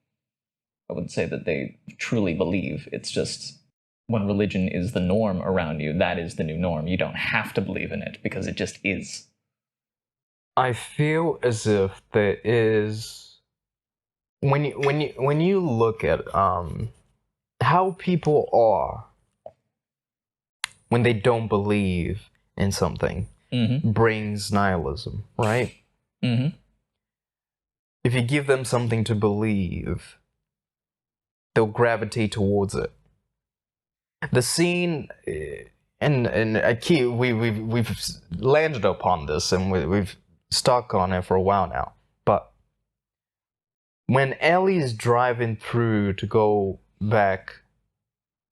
I wouldn't say that they truly believe. It's just when religion is the norm around you, that is the new norm. You don't have to believe in it because it just is. I feel as if there is... When you look at how people are when they don't believe in something, brings nihilism, right? Mm-hmm. If you give them something to believe, they'll gravitate towards it. The scene, and we've landed upon this, and we've stuck on it for a while now. But when Ellie is driving through to go back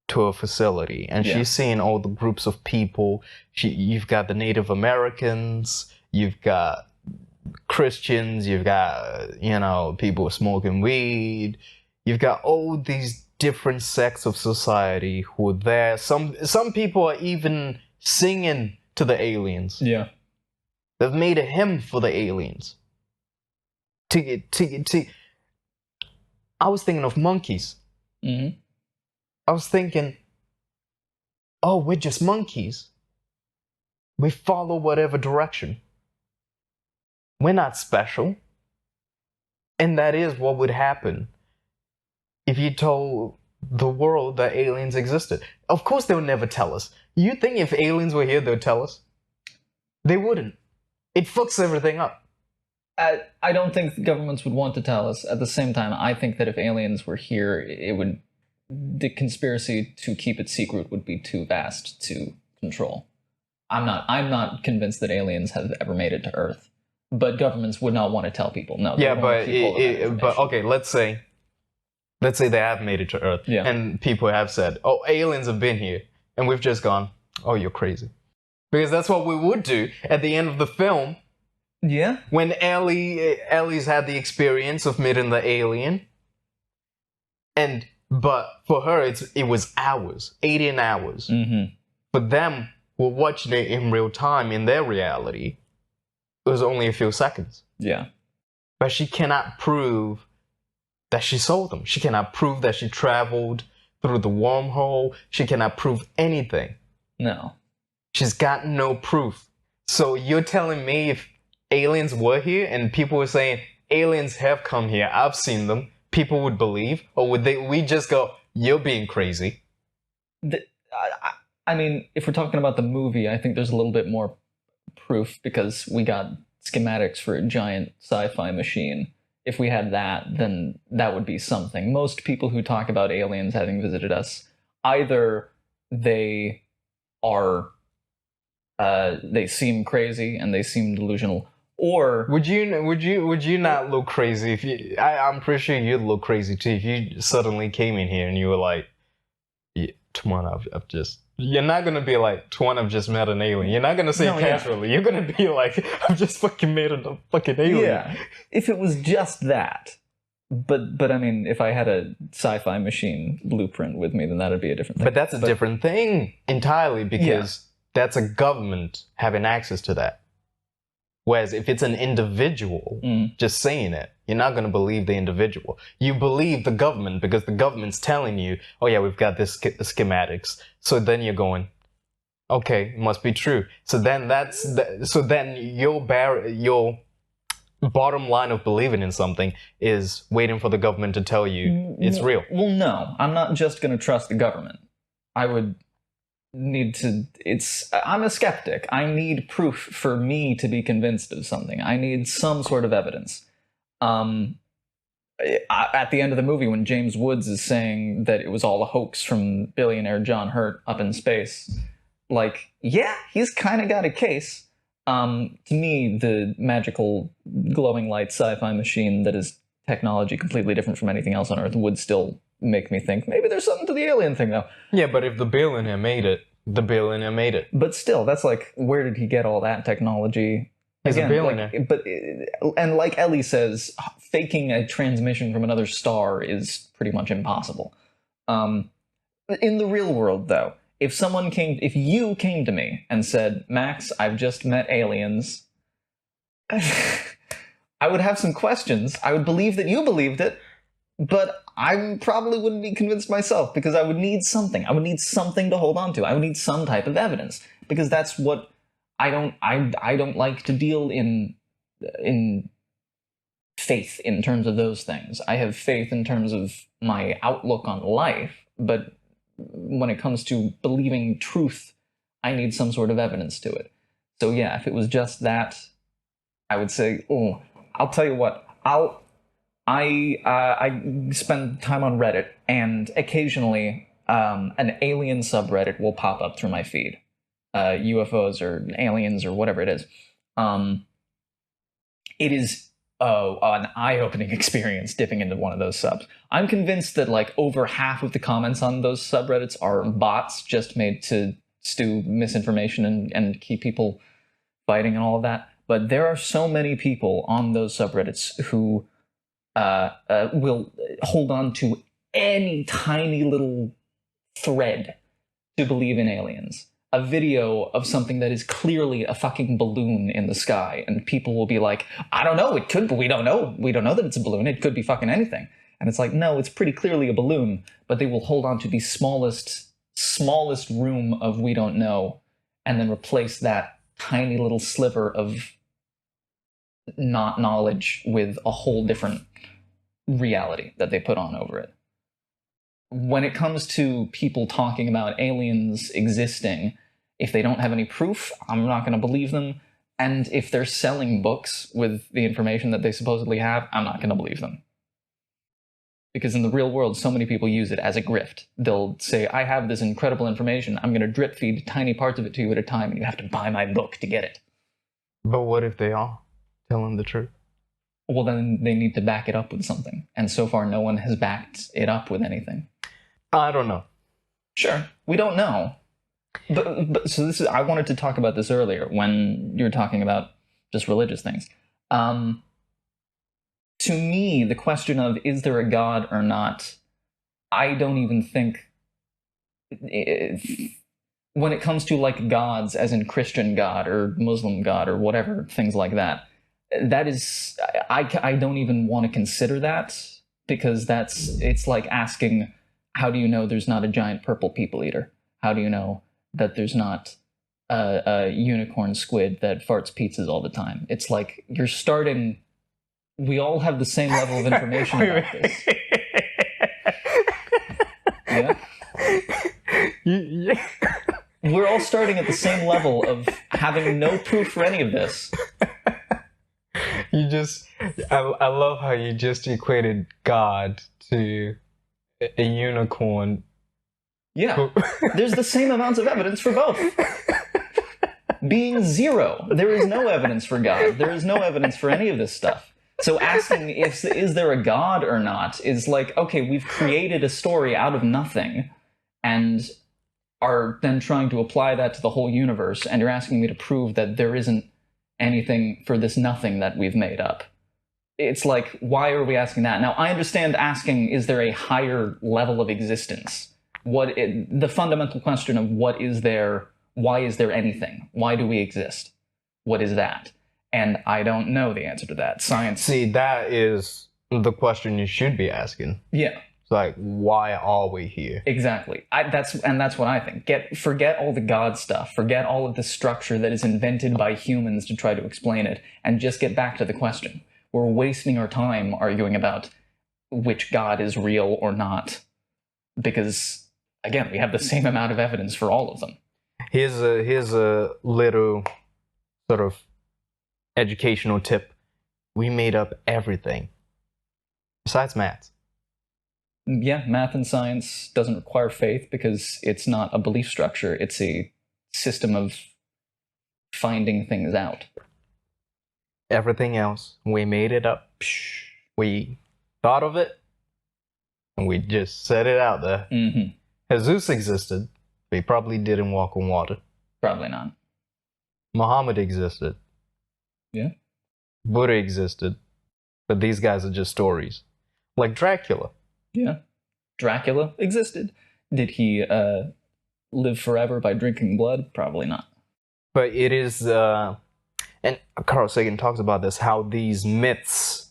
to a facility, and she's seeing all the groups of people. You've got the Native Americans, you've got Christians, you've got people smoking weed, you've got all these different sects of society who are there. Some people are even singing to the aliens. Yeah, they've made a hymn for the aliens. I was thinking of monkeys. Mm-hmm. I was thinking, oh, we're just monkeys. We follow whatever direction. We're not special. And that is what would happen if you told the world that aliens existed. Of course, they would never tell us. You think if aliens were here, they'd tell us? They wouldn't. It fucks everything up. I don't think governments would want to tell us. At the same time, I think that if aliens were here, the conspiracy to keep it secret would be too vast to control. I'm not convinced that aliens have ever made it to Earth, but governments would not want to tell people. No. Yeah, but okay, let's say they have made it to Earth, and people have said, "Oh, aliens have been here," and we've just gone, "Oh, you're crazy," because that's what we would do at the end of the film. Yeah. When Ellie's had the experience of meeting the alien, but for her it was hours, 18 hours. Mm-hmm. For them, who were watching it in real time in their reality, it was only a few seconds. Yeah. But she cannot prove that she saw them. She cannot prove that she traveled through the wormhole. She cannot prove anything. No. She's got no proof. So you're telling me if aliens were here and people were saying aliens have come here, I've seen them, people would believe? Or would we just go, you're being crazy? I mean, if we're talking about the movie, I think there's a little bit more proof because we got schematics for a giant sci-fi machine. If we had that, then that would be something. Most people who talk about aliens having visited us, either they seem crazy and they seem delusional, or would you not look crazy if you? I'm pretty sure you'd look crazy too if you suddenly came in here and you were like, yeah, Tuan, I've just. You're not gonna be like, Tuan, I've just met an alien. You're not gonna say casually. Yeah. You're gonna be like, I've just fucking made a fucking alien. Yeah, if it was just that. But I mean, if I had a sci-fi machine blueprint with me, then that'd be a different thing. But that's a different thing entirely because that's a government having access to that. Whereas if it's an individual just saying it, you're not going to believe the individual. You believe the government because the government's telling you, oh yeah, we've got this schematics. So then you're going, okay, it must be true. So then your bottom line of believing in something is waiting for the government to tell you it's real. Well, no, I'm not just going to trust the government. I would need to. I'm a skeptic. I need proof for me to be convinced of something. I need some sort of evidence. At the end of the movie, when James Woods is saying that it was all a hoax from billionaire John Hurt up in space, like, yeah, he's kind of got a case. To me, the magical glowing light sci-fi machine that is technology completely different from anything else on Earth would still make me think maybe there's something to the alien thing, though. Yeah, but if the billionaire made it, the billionaire made it. But still, that's like, where did he get all that technology? He's a billionaire. And like Ellie says, faking a transmission from another star is pretty much impossible. In the real world, though, if you came to me and said, Max, I've just met aliens, I would have some questions. I would believe that you believed it, but I probably wouldn't be convinced myself because I would need something. I would need something to hold on to. I would need some type of evidence because that's what I don't like to deal in faith in terms of those things. I have faith in terms of my outlook on life, but when it comes to believing truth, I need some sort of evidence to it. So yeah, if it was just that, I would say, oh, I'll tell you what, I spend time on Reddit, and occasionally an alien subreddit will pop up through my feed. UFOs or aliens or whatever it is. It is an eye-opening experience dipping into one of those subs. I'm convinced that like over half of the comments on those subreddits are bots just made to stew misinformation and keep people fighting and all of that. But there are so many people on those subreddits who will hold on to any tiny little thread to believe in aliens. a video of something that is clearly a fucking balloon in the sky, and people will be like, I don't know, it could, but we don't know that it's a balloon, it could be fucking anything. And it's like, no, it's pretty clearly a balloon, but they will hold on to the smallest room of we don't know, and then replace that tiny little sliver of not knowledge with a whole different reality that they put on over it. When it comes to people talking about aliens existing, if they don't have any proof, I'm not going to believe them. And if they're selling books with the information that they supposedly have, I'm not going to believe them. Because in the real world, so many people use it as a grift. They'll say, I have this incredible information, I'm going to drip feed tiny parts of it to you at a time, and you have to buy my book to get it. But what if they are telling the truth? Well, then they need to back it up with something. And so far, no one has backed it up with anything. I don't know. Sure, we don't know. But so this is, I wanted to talk about this earlier when you were talking about just religious things. To me, the question of is there a God or not, I don't even think when it comes to like gods, as in Christian God or Muslim God or whatever, things like that, that is, I don't even want to consider that, because it's like asking, how do you know there's not a giant purple people eater? How do you know that there's not a unicorn squid that farts pizzas all the time? It's like you're starting. We all have the same level of information about this. Yeah? Yeah. We're all starting at the same level of having no proof for any of this. I love how you just equated God to a unicorn. Yeah, there's the same amounts of evidence for both. Being zero, there is no evidence for God. There is no evidence for any of this stuff. So asking if is there a God or not is like, okay, we've created a story out of nothing and are then trying to apply that to the whole universe, and you're asking me to prove that there isn't anything for this nothing that we've made up. It's like, why are we asking that? Now, I understand asking, is there a higher level of existence? The fundamental question of what is there, why is there anything? Why do we exist? What is that? And I don't know the answer to that. Science. See, that is the question you should be asking. Yeah. It's like, why are we here? Exactly. That's what I think. Forget all the God stuff. Forget all of the structure that is invented by humans to try to explain it, and just get back to the question. We're wasting our time arguing about which God is real or not, because, again, we have the same amount of evidence for all of them. Here's a little sort of educational tip. We made up everything besides math. Yeah, math and science doesn't require faith because it's not a belief structure. It's a system of finding things out. Everything else, we made it up. We thought of it, and we just set it out there. Mm-hmm. Jesus existed. He probably didn't walk on water. Probably not. Muhammad existed. Yeah. Buddha existed. But these guys are just stories. Like Dracula. Yeah. Dracula existed. Did he live forever by drinking blood? Probably not. But it is, and Carl Sagan talks about this, how these myths,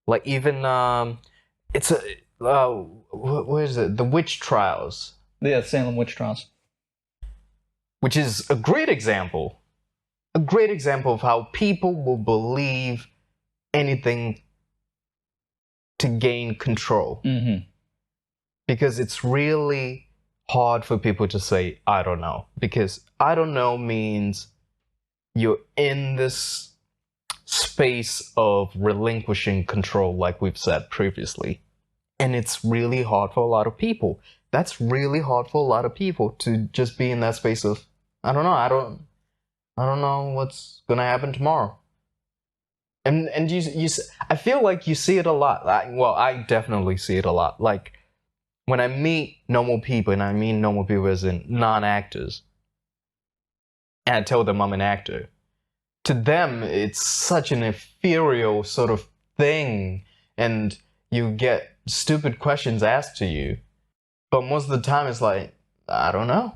like even, it's a, what is it? The witch trials. Yeah, Salem witch trials. Which is a great example. A great example of how people will believe anything to gain control. Mm-hmm. Because it's really hard for people to say, I don't know. Because I don't know means you're in this space of relinquishing control, like we've said previously. And it's really hard for a lot of people. That's really hard for a lot of people to just be in that space of, I don't know, I don't know what's gonna happen tomorrow. And I feel like you see it a lot. I definitely see it a lot. Like when I meet normal people, and I mean normal people as in non-actors, and I tell them I'm an actor, to them it's such an ethereal sort of thing, and you get stupid questions asked to you. But most of the time it's like, I don't know.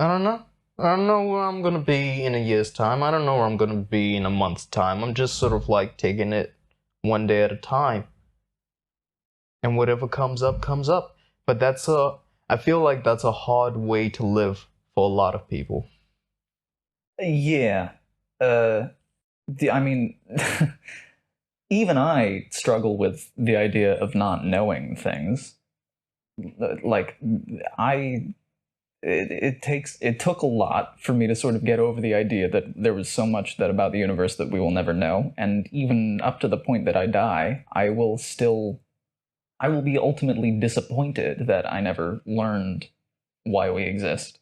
I don't know. I don't know where I'm gonna be in a year's time. I don't know where I'm gonna be in a month's time. I'm just sort of like taking it one day at a time. And whatever comes up, comes up. But I feel like that's a hard way to live for a lot of people. Yeah. I mean, even I struggle with the idea of not knowing things. Like, it took a lot for me to sort of get over the idea that there was so much about the universe that we will never know, and even up to the point that I die, I will be ultimately disappointed that I never learned why we exist.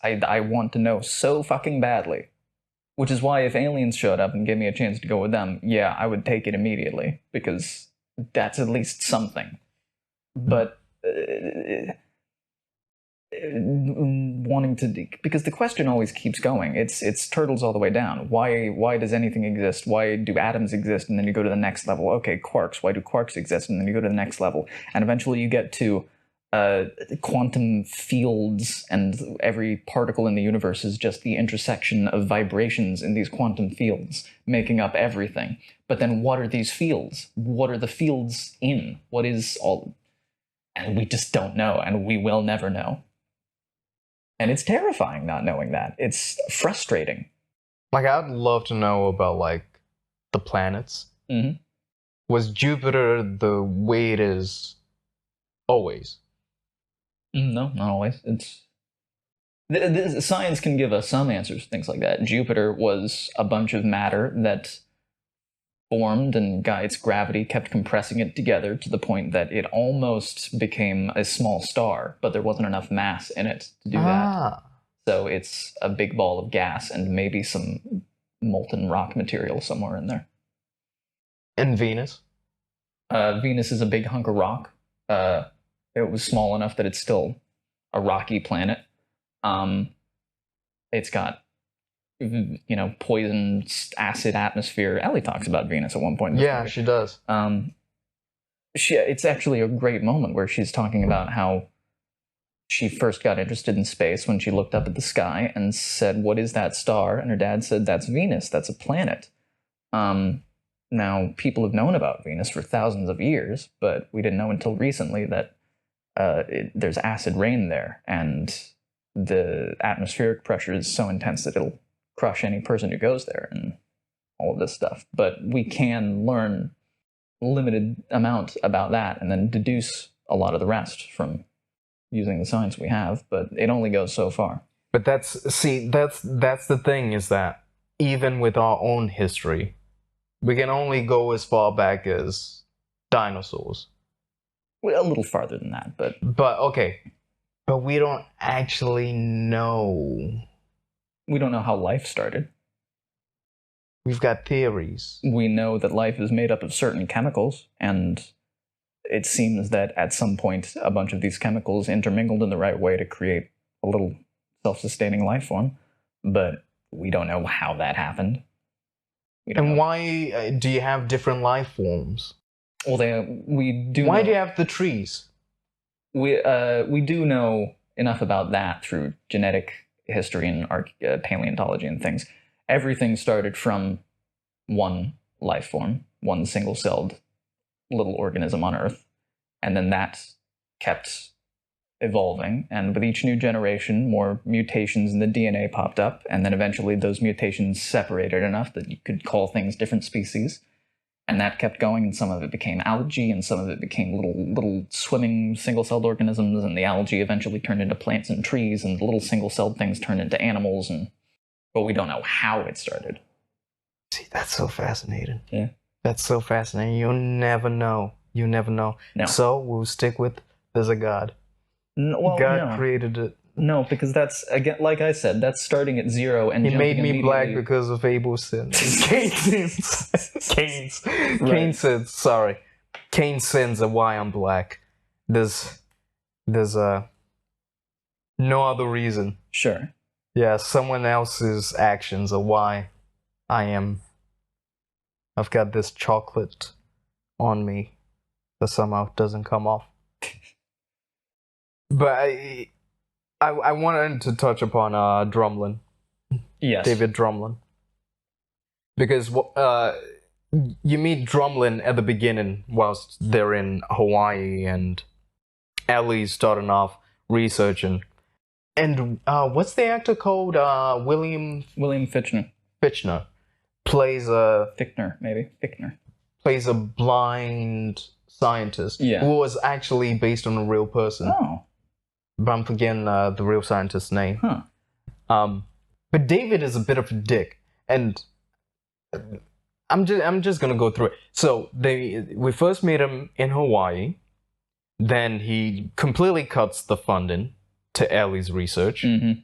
I want to know so fucking badly. Which is why if aliens showed up and gave me a chance to go with them, yeah, I would take it immediately, because that's at least something. But because the question always keeps going. It's turtles all the way down. Why does anything exist? Why do atoms exist? And then you go to the next level. Okay, quarks. Why do quarks exist? And then you go to the next level. And eventually you get to quantum fields, and every particle in the universe is just the intersection of vibrations in these quantum fields, making up everything. But then what are these fields? What are the fields in? What is all? And we just don't know, and we will never know. And it's terrifying not knowing that. It's frustrating. Like, I'd love to know about, like, the planets. Mm-hmm. Was Jupiter the way it is always? No, not always. Science can give us some answers, things like that. Jupiter was a bunch of matter that formed, and its gravity kept compressing it together to the point that it almost became a small star, but there wasn't enough mass in it to do that. So it's a big ball of gas and maybe some molten rock material somewhere in there. And Venus? Venus is a big hunk of rock. It was small enough that it's still a rocky planet. It's got, poison acid atmosphere. Ellie talks about Venus at one point. Yeah, she does. It's actually a great moment where she's talking about how she first got interested in space when she looked up at the sky and said, "What is that star?" And her dad said, "That's Venus. That's a planet." Now, people have known about Venus for thousands of years, but we didn't know until recently that there's acid rain there, and the atmospheric pressure is so intense that it'll crush any person who goes there, and all of this stuff. But we can learn a limited amount about that and then deduce a lot of the rest from using the science we have, but it only goes so far. But that's the thing, is that even with our own history, we can only go as far back as dinosaurs. Well, a little farther than that, but okay. But we don't actually know. We don't know how life started. We've got theories. We know that life is made up of certain chemicals, and it seems that at some point a bunch of these chemicals intermingled in the right way to create a little self-sustaining life form, but we don't know how that happened. And why do you have different life forms? Well, we do. Why do you have the trees? We do know enough about that through genetic history and paleontology and things. Everything started from one life form, one single-celled little organism on Earth, and then that kept evolving, and with each new generation, more mutations in the DNA popped up, and then eventually those mutations separated enough that you could call things different species, and that kept going, and some of it became algae, and some of it became little swimming single-celled organisms, and the algae eventually turned into plants and trees, and the little single-celled things turned into animals, but we don't know how it started. See, that's so fascinating. Yeah. That's so fascinating. You'll never know. You never know. No. So we'll stick with there's a God. God created it. No, because that's, again, like I said, that's starting at zero and he made me black because of Abel's sins. Cain's sins. Cain's sins. Sorry, Cain's sins are why I'm black. There's no other reason. Sure. Yeah, someone else's actions are why I've got this chocolate on me that somehow doesn't come off. But I wanted to touch upon Drumlin, Yes. David Drumlin, because you meet Drumlin at the beginning whilst they're in Hawaii, and Ellie's starting off researching. And what's the actor called? William Fichtner. Fichtner plays a Fichtner. Plays a blind scientist who was actually based on a real person. Oh. But I'm forgetting the real scientist's name. Huh. But David is a bit of a dick, and I'm just gonna go through it. So we first meet him in Hawaii, then he completely cuts the funding to Ellie's research. Mm-hmm.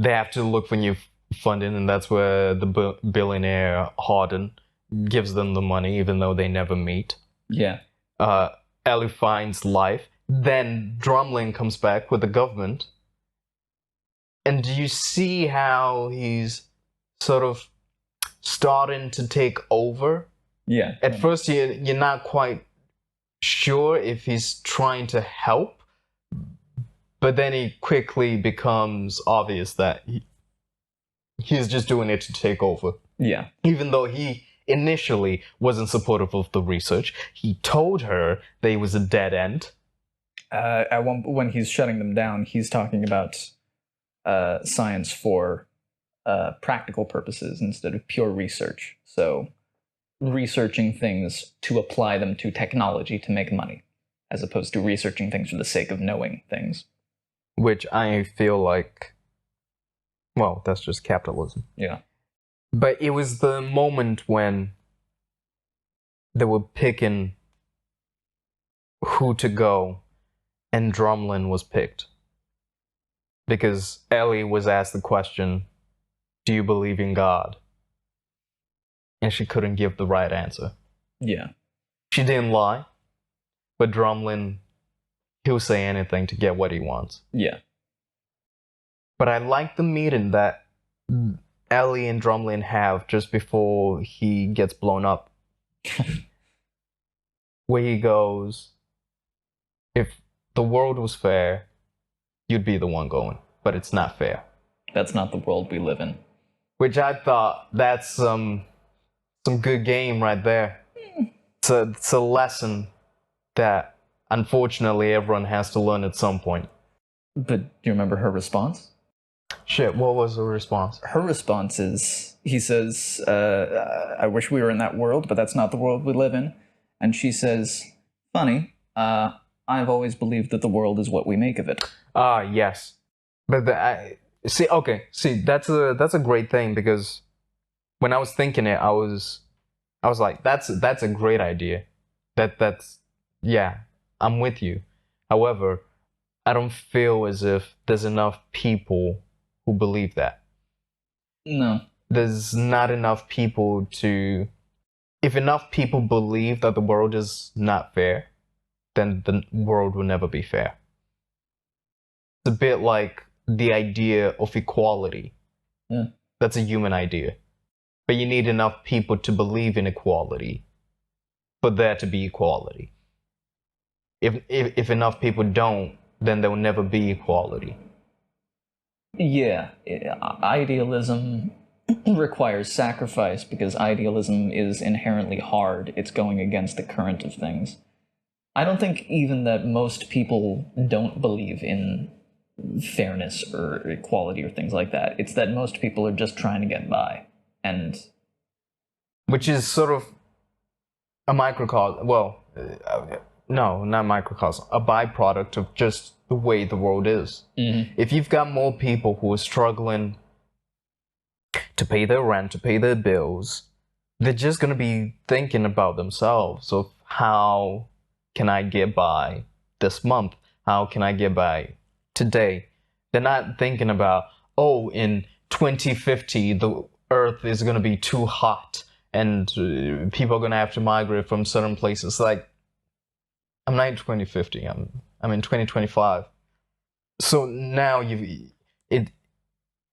They have to look for new funding, and that's where the billionaire Harden gives them the money, even though they never meet. Yeah. Ellie finds life. Then Drumlin comes back with the government. And do you see how he's sort of starting to take over? Yeah. At first, you're not quite sure if he's trying to help, but then it quickly becomes obvious that he's just doing it to take over. Yeah. Even though he initially wasn't supportive of the research, he told her that it was a dead end. When he's shutting them down, he's talking about science for practical purposes instead of pure research. So researching things to apply them to technology to make money, as opposed to researching things for the sake of knowing things. Which I feel like, well, that's just capitalism. Yeah. But it was the moment when they were picking who to go, and Drumlin was picked. Because Ellie was asked the question, do you believe in God? And she couldn't give the right answer. Yeah. She didn't lie, but Drumlin, he'll say anything to get what he wants. Yeah. But I like the meeting that Ellie and Drumlin have just before he gets blown up. Where he goes, if the world was fair, you'd be the one going, but it's not fair. That's not the world we live in. Which I thought, that's some good game right there. It's a lesson that unfortunately everyone has to learn at some point. But do you remember her response? Shit, what was the response? Her response is, he says, I wish we were in that world, but that's not the world we live in. And she says, funny, I've always believed that the world is what we make of it. Yes. But that's a great thing, because when I was thinking it, I was like, that's a great idea. Yeah, I'm with you. However, I don't feel as if there's enough people who believe that. No. There's not enough people to... If enough people believe that the world is not fair, then the world will never be fair. It's a bit like the idea of equality. Yeah. That's a human idea. But you need enough people to believe in equality for there to be equality. If enough people don't, then there will never be equality. Yeah, idealism requires sacrifice, because idealism is inherently hard. It's going against the current of things. I don't think even that most people don't believe in fairness or equality or things like that. It's that most people are just trying to get by. And which is sort of a microcosm, well, no, not microcosm, a byproduct of just the way the world is. Mm-hmm. If you've got more people who are struggling to pay their rent, to pay their bills, they're just going to be thinking about themselves of how can I get by this month? How can I get by today? They're not thinking about, oh, in 2050, the earth is going to be too hot and people are going to have to migrate from certain places. Like, I'm not in 2050, I'm in 2025. So now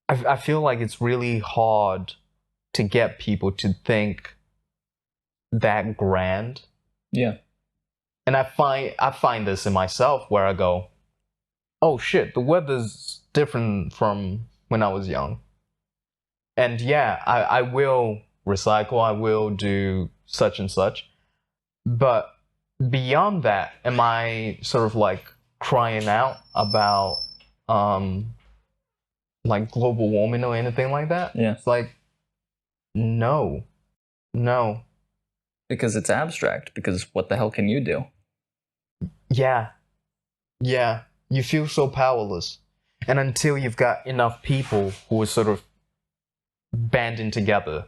I feel like it's really hard to get people to think that grand. Yeah. And I find this in myself, where I go, oh shit, the weather's different from when I was young. And yeah, I will recycle, I will do such and such. But beyond that, am I sort of like crying out about like global warming or anything like that? Yeah. It's like, no. No. Because it's abstract, because what the hell can you do? Yeah. Yeah. You feel so powerless. And until you've got enough people who are sort of banding together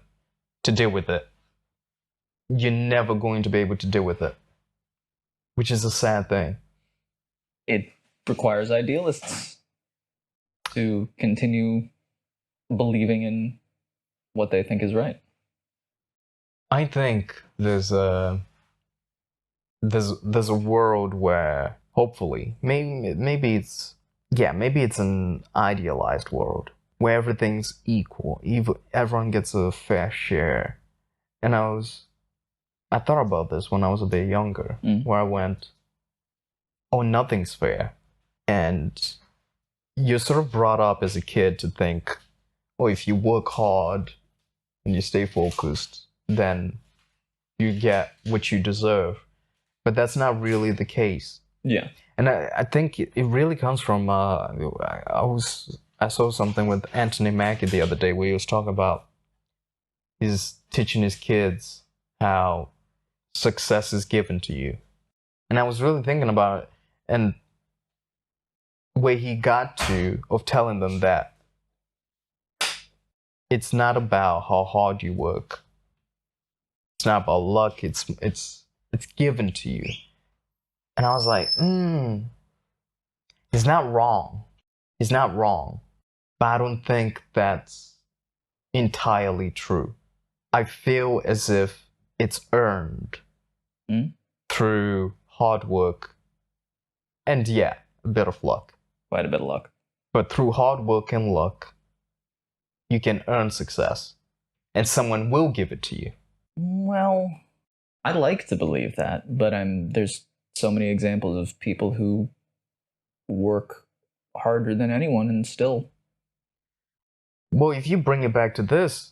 to deal with it, you're never going to be able to deal with it. Which is a sad thing. It requires idealists to continue believing in what they think is right. I think there's a world where hopefully maybe it's an idealized world where everything's equal, everyone gets a fair share. And I thought about this when I was a bit younger, where I went, oh, nothing's fair. And you're sort of brought up as a kid to think, oh, if you work hard and you stay focused, then you get what you deserve. But that's not really the case. Yeah. And I think it really comes from, I saw something with Anthony Mackie the other day where he was talking about he's teaching his kids how success is given to you. And I was really thinking about it, and where he got to of telling them that it's not about how hard you work. It's not about luck. It's given to you. And I was like, he's not wrong. He's not wrong. But I don't think that's entirely true. I feel as if it's earned through hard work and a bit of luck. Quite a bit of luck. But through hard work and luck, you can earn success. And someone will give it to you. Well, I like to believe that, but there's so many examples of people who work harder than anyone and still. Well, if you bring it back to this,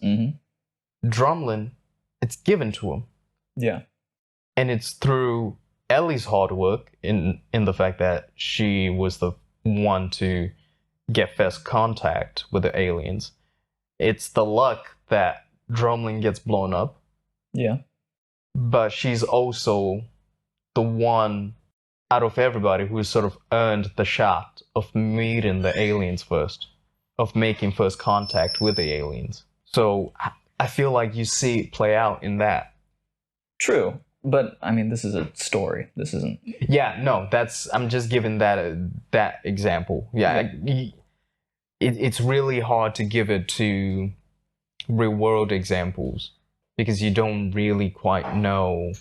Drumlin, it's given to him. Yeah. And it's through Ellie's hard work in the fact that she was the one to get first contact with the aliens. It's the luck that Drumlin gets blown up. Yeah. But she's also the one out of everybody who sort of earned the shot of meeting the aliens first, of making first contact with the aliens. So I feel like you see it play out in that. True. But, I mean, this is a story. This isn't... Yeah, no, I'm just giving that example. Yeah. It's really hard to give it to real-world examples because you don't really quite know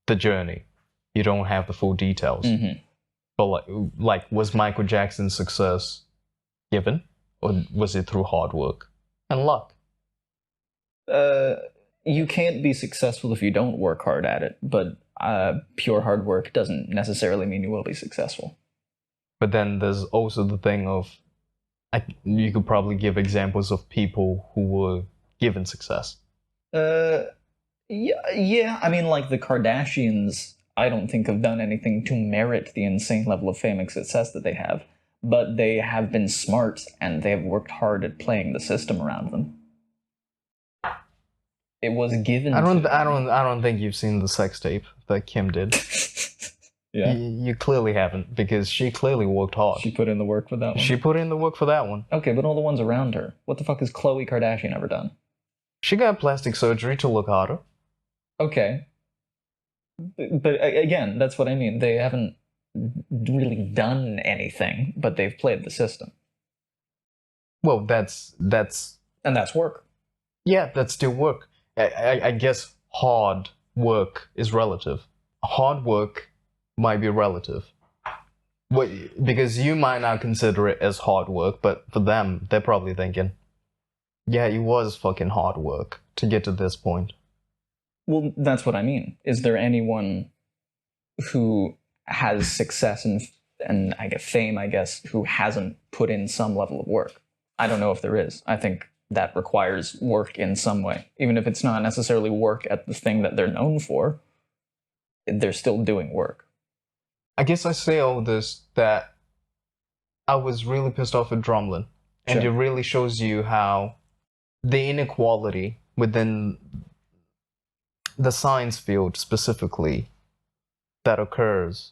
the journey. You don't have the full details. But, like, was Michael Jackson's success given? Or was it through hard work and luck? You can't be successful if you don't work hard at it, but pure hard work doesn't necessarily mean you will be successful. But then there's also the thing of, you could probably give examples of people who were given success. Yeah. I mean, like the Kardashians, I don't think have done anything to merit the insane level of fame and success that they have, but they have been smart and they have worked hard at playing the system around them. It was given. I don't think you've seen the sex tape that Kim did. Yeah. You clearly haven't, because she clearly worked hard. She put in the work for that one. She put in the work for that one. Okay, but all the ones around her. What the fuck has Khloe Kardashian ever done? She got plastic surgery to look hotter. Okay. But again, that's what I mean. They haven't really done anything, but they've played the system. Well, that's... And that's work. Yeah, that's still work. I guess hard work is relative. Hard work might be relative. Because you might not consider it as hard work, but for them, they're probably thinking, yeah, it was fucking hard work to get to this point. Well, that's what I mean. Is there anyone who has success and and I get fame, I guess, who hasn't put in some level of work. I don't know if there is. I think that requires work in some way. Even if it's not necessarily work at the thing that they're known for, they're still doing work. I guess I say all this that I was really pissed off at Drumlin. And it really shows you how the inequality within the science field specifically that occurs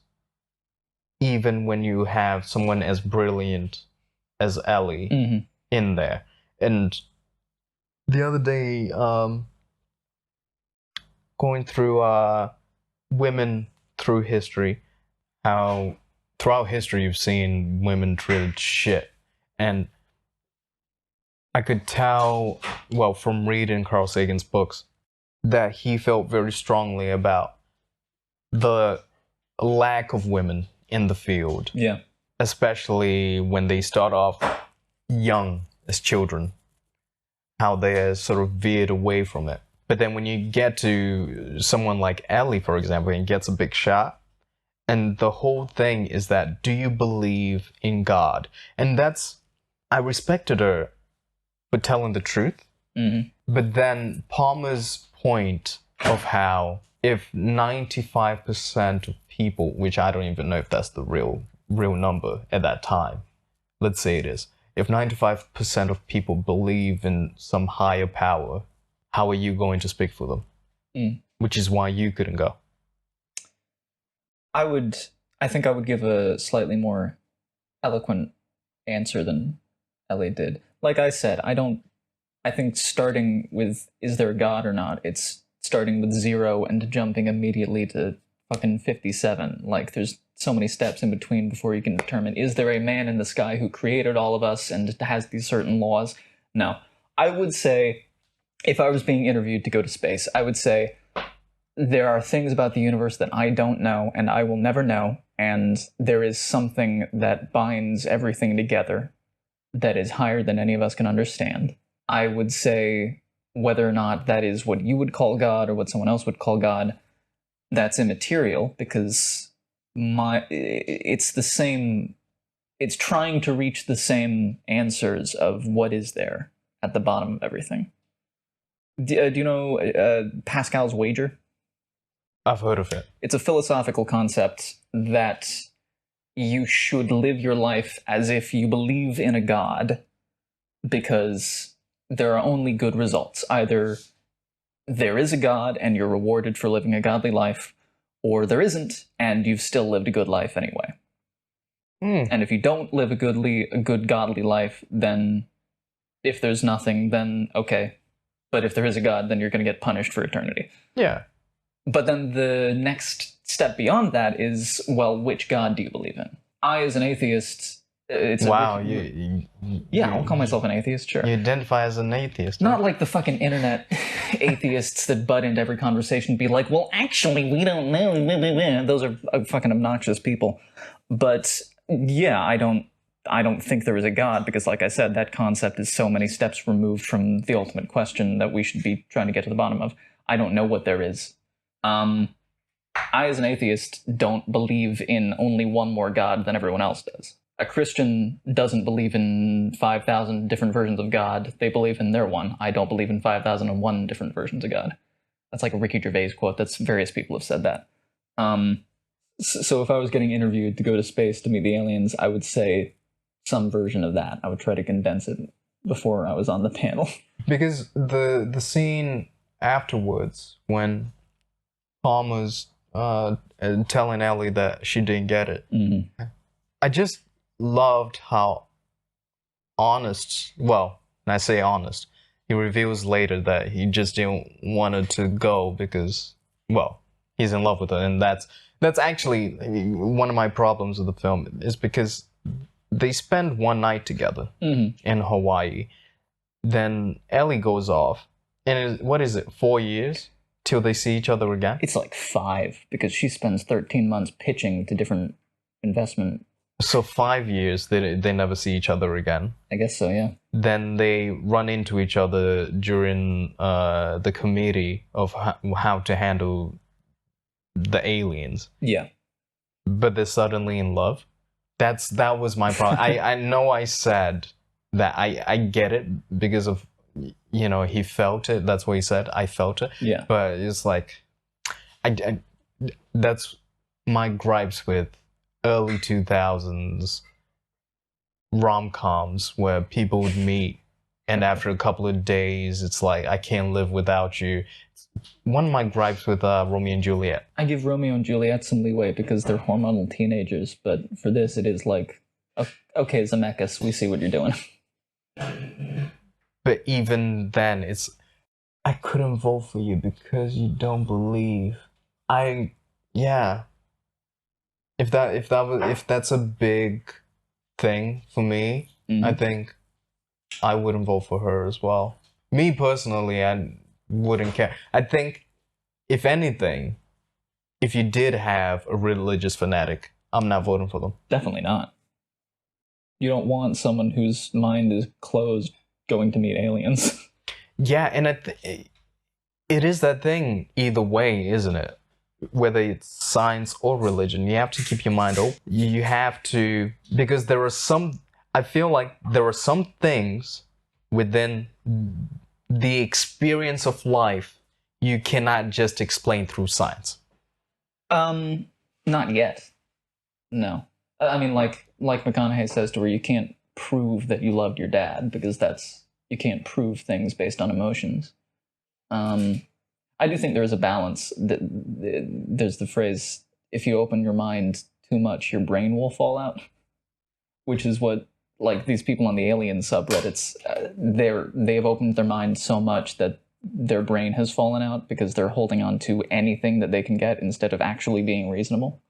even when you have someone as brilliant as Ellie in there. And the other day, going through women through history, how throughout history you've seen women treated shit. And I could tell, well, from reading Carl Sagan's books, that he felt very strongly about the lack of women in the field. Yeah. Especially when they start off young as children, how they are sort of veered away from it. But then when you get to someone like Ellie, for example, and gets a big shot, and the whole thing is that, do you believe in God? And that's, I respected her for telling the truth. But then Palmer's point of how if 95% of people, which I don't even know if that's the real number at that time, let's say it is, if 95% of people believe in some higher power, how are you going to speak for them? Which is why you couldn't go. I think I would give a slightly more eloquent answer than Ellie did. Like I said, I think starting with, is there a God or not, it's starting with 0 and jumping immediately to fucking 57. Like, there's so many steps in between before you can determine, is there a man in the sky who created all of us and has these certain laws? No. I would say, if I was being interviewed to go to space, I would say, there are things about the universe that I don't know and I will never know, and there is something that binds everything together that is higher than any of us can understand. I would say whether or not that is what you would call God or what someone else would call God, that's immaterial, because it's the same, it's trying to reach the same answers of what is there at the bottom of everything. Do you know Pascal's wager? I've heard of it. It's a philosophical concept that you should live your life as if you believe in a God, because there are only good results. Either there is a God and you're rewarded for living a godly life, or there isn't and you've still lived a good life anyway. And if you don't live a good godly life, then if there's nothing, then okay. But if there is a God, then you're going to get punished for eternity. Yeah. But then the next step beyond that is, well, which God do you believe in? I, as an atheist, I'll call myself an atheist, sure. You identify as an atheist. Not like the fucking internet atheists that butt into every conversation and be like, well, actually, we don't know. Those are fucking obnoxious people. But yeah, I don't think there is a God, because like I said, that concept is so many steps removed from the ultimate question that we should be trying to get to the bottom of. I don't know what there is. I, as an atheist, don't believe in only one more God than everyone else does. A Christian doesn't believe in 5,000 different versions of God. They believe in their one. I don't believe in 5,001 different versions of God. That's like a Ricky Gervais quote. That's various people have said that. So if I was getting interviewed to go to space to meet the aliens, I would say some version of that. I would try to condense it before I was on the panel. Because the scene afterwards, when Palmer's telling Ellie that she didn't get it, I just loved how honest, well, and I say honest, he reveals later that he just didn't want her to go because, well, he's in love with her. And that's actually one of my problems with the film, is because they spend one night together in Hawaii. Then Ellie goes off. And what is it, 4 years till they see each other again? It's like 5, because she spends 13 months pitching to different investment. So 5 years, they never see each other again. I guess so, yeah. Then they run into each other during the committee of how to handle the aliens. Yeah. But they're suddenly in love. That was my problem. I know I said that I get it because of, he felt it. That's what he said. I felt it. Yeah. But it's like, that's my gripes with early 2000s rom-coms where people would meet and after a couple of days it's like, I can't live without you. One of my gripes with Romeo and Juliet. I give Romeo and Juliet some leeway because they're hormonal teenagers, but for this it is like, okay, Zemeckis, we see what you're doing. But even then, I couldn't vote for you because you don't believe. Yeah. If that's a big thing for me, I think I wouldn't vote for her as well. Me personally, I wouldn't care. I think, if anything, if you did have a religious fanatic, I'm not voting for them. Definitely not. You don't want someone whose mind is closed going to meet aliens. Yeah, and it is that thing either way, isn't it? Whether it's science or religion, you have to keep your mind open. You have to, because I feel like there are some things within the experience of life you cannot just explain through science. Not yet. No. I mean, like McConaughey says to her, you can't prove that you loved your dad because you can't prove things based on emotions. I do think there is a balance. There's the phrase, if you open your mind too much, your brain will fall out, which is what, like, these people on the alien subreddits, they've opened their mind so much that their brain has fallen out because they're holding on to anything that they can get instead of actually being reasonable.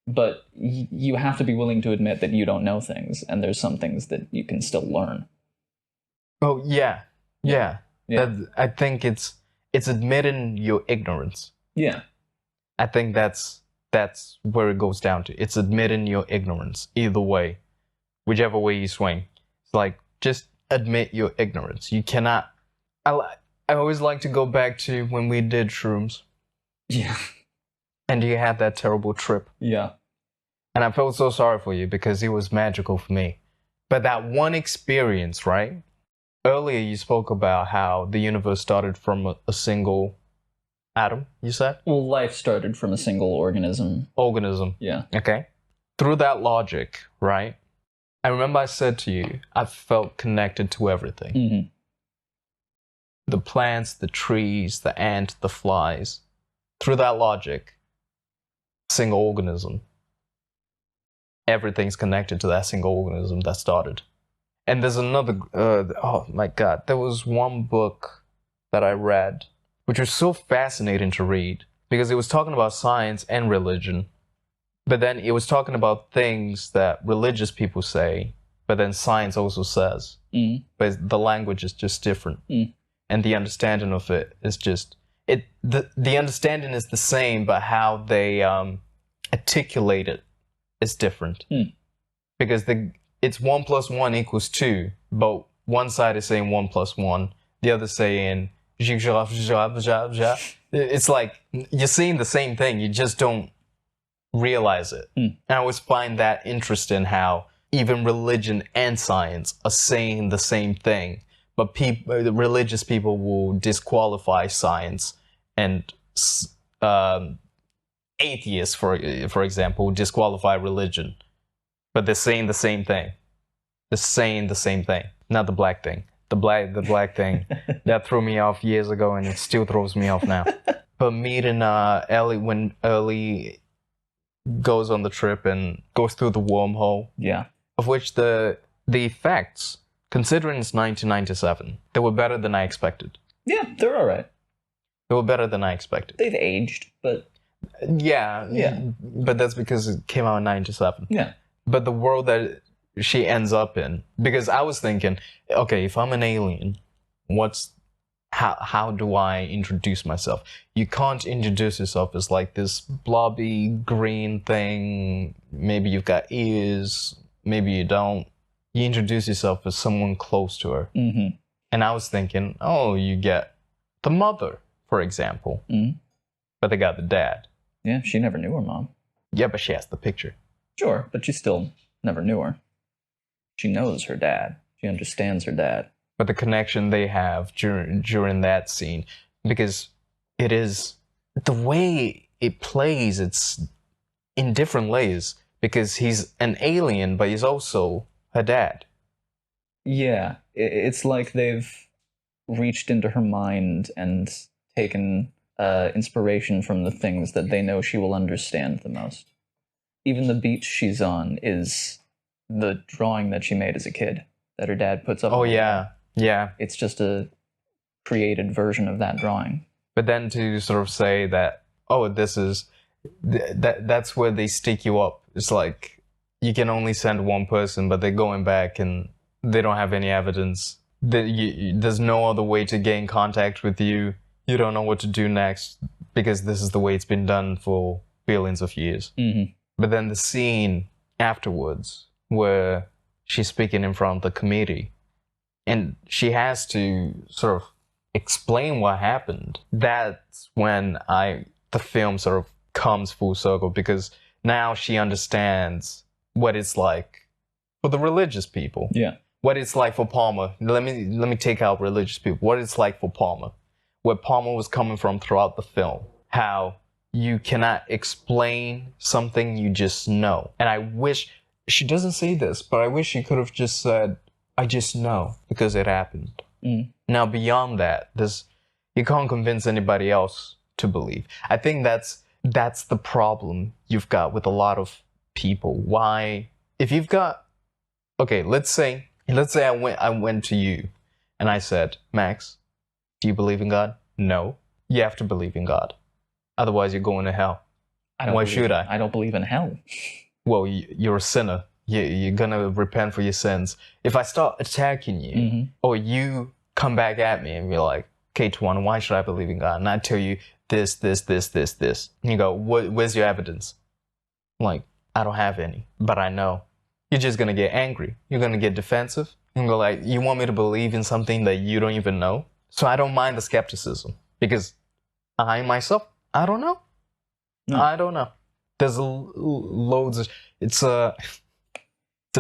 But you have to be willing to admit that you don't know things, and there's some things that you can still learn. Oh, yeah. I think it's admitting your ignorance. Yeah. I think that's where it goes down to. It's admitting your ignorance, either way, whichever way you swing. It's like, just admit your ignorance. You cannot... I always like to go back to when we did shrooms. Yeah. And you had that terrible trip. Yeah. And I felt so sorry for you because it was magical for me. But that one experience, right? Earlier you spoke about how the universe started from a single atom, you said? Well, life started from a single organism. Yeah. Okay. Through that logic, right? I remember I said to you, I felt connected to everything. Mm-hmm. The plants, the trees, the ant, the flies. Through that logic, single organism. Everything's connected to that single organism that started. And there's another, oh my God, there was one book that I read, which was so fascinating to read, because it was talking about science and religion, but then it was talking about things that religious people say, but then science also says. Mm. But the language is just different. Mm. And the understanding of it is just, the understanding is the same, but how they articulate it is different. Mm. Because it's 1 + 1 = 2, but one side is saying 1 + 1, the other saying it's like you're seeing the same thing, you just don't realize it. And I always find that interesting how even religion and science are saying the same thing, but the religious people will disqualify science, and atheists, for example, disqualify religion. But they're saying the same thing. They're saying the same thing. Not the black thing. The black thing that threw me off years ago, and it still throws me off now. But meeting Ellie, when Ellie goes on the trip and goes through the wormhole. Yeah. Of which the effects, considering it's 1997, they were better than I expected. Yeah, they're all right. They were better than I expected. They've aged, but... Yeah. But that's because it came out in 97. Yeah. But the world that she ends up in, because I was thinking, okay, if I'm an alien, how do I introduce myself? You can't introduce yourself as like this blobby green thing. Maybe you've got ears, maybe you don't. You introduce yourself as someone close to her. Mm-hmm. And I was thinking, oh, you get the mother, for example. Mm-hmm. But they got the dad. Yeah, she never knew her mom. Yeah, but she has the picture. Sure, but she still never knew her. She knows her dad. She understands her dad. But the connection they have during that scene, because it is the way it plays, it's in different layers, because he's an alien, but he's also her dad. Yeah, it's like they've reached into her mind and taken inspiration from the things that they know she will understand the most. Even the beach she's on is the drawing that she made as a kid that her dad puts up. Oh, yeah. Yeah. It's just a created version of that drawing. But then to sort of say that, oh, this is... that's where they stick you up. It's like, you can only send one person, but they're going back and they don't have any evidence. There's no other way to gain contact with you. You don't know what to do next because this is the way it's been done for billions of years. Mm-hmm. But then the scene afterwards where she's speaking in front of the committee and she has to sort of explain what happened. That's when the film sort of comes full circle, because now she understands what it's like for the religious people. Yeah. What it's like for Palmer. Let me take out religious people. What it's like for Palmer. Where Palmer was coming from throughout the film. How you cannot explain something, you just know. And I wish, she doesn't say this, but I wish she could have just said, I just know because it happened. Mm. Now beyond that, you can't convince anybody else to believe. I think that's the problem you've got with a lot of people. Why, if you've got, okay, let's say I went to you and I said, Max, do you believe in God? No. You have to believe in God. Otherwise you're going to hell. Why should I? I don't believe in hell. Well, you're a sinner. You're gonna repent for your sins. If I start attacking you, mm-hmm. or you come back at me and be like, okay, Tuan, why should I believe in God? And I tell you this. And you go, where's your evidence? I'm like, I don't have any, but I know. You're just gonna get angry. You're gonna get defensive. And go like, you want me to believe in something that you don't even know? So I don't mind the skepticism, because I myself, I don't know. No. I don't know. There's loads of, it's a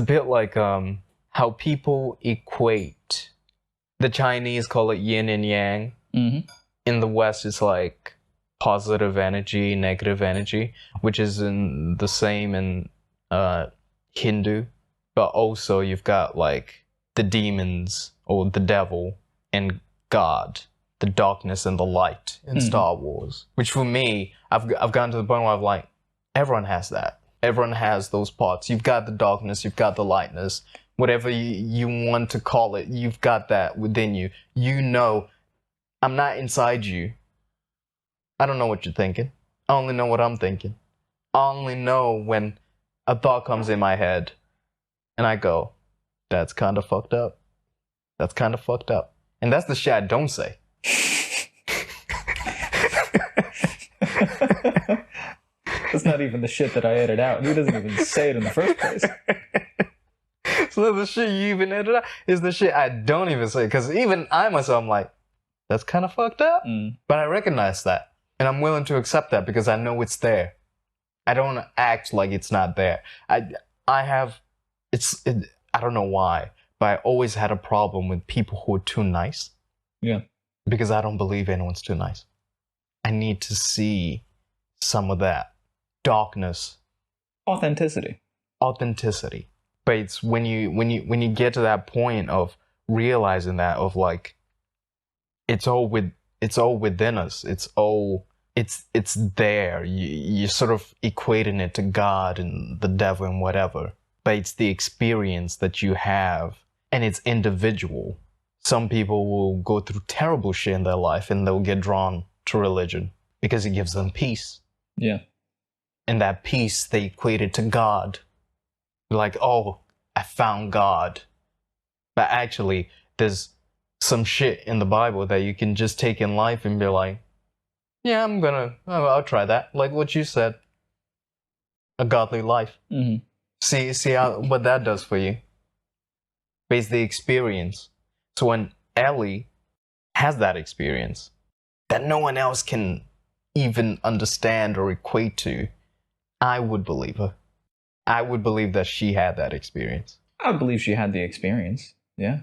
bit like how people equate. The Chinese call it yin and yang. Mm-hmm. In the West, it's like positive energy, negative energy, which is in the same in Hindu. But also you've got like the demons or the devil and God, the darkness and the light in Star Wars. Which for me, I've gotten to the point where I'm like, everyone has that. Everyone has those parts. You've got the darkness, you've got the lightness. Whatever you want to call it, you've got that within you. You know, I'm not inside you. I don't know what you're thinking. I only know what I'm thinking. I only know when a thought comes in my head and I go, that's kind of fucked up. That's kind of fucked up. And that's the shit I don't say. That's not even the shit that I edit out. He doesn't even say it in the first place. So the shit you even edit out is the shit I don't even say. Because even I myself, I'm like, that's kind of fucked up. But I recognize that. And I'm willing to accept that because I know it's there. I don't act like it's not there. I don't know why, but I always had a problem with people who are too nice. Yeah. Because I don't believe anyone's too nice. I need to see some of that darkness. Authenticity. But it's when you get to that point of realizing that, of like, it's all within us. It's there. You're sort of equating it to God and the devil and whatever. But it's the experience that you have, and it's individual. Some people will go through terrible shit in their life and they'll get drawn to religion because it gives them peace. Yeah. And that peace they equate it to God. Like, oh, I found God. But actually, there's some shit in the Bible that you can just take in life and be like, yeah, I'll try that. Like what you said. A godly life. Mm-hmm. See what that does for you. Based the experience. So when Ellie has that experience that no one else can even understand or equate to, I would believe her. I would believe that she had that experience. I would believe she had the experience. Yeah.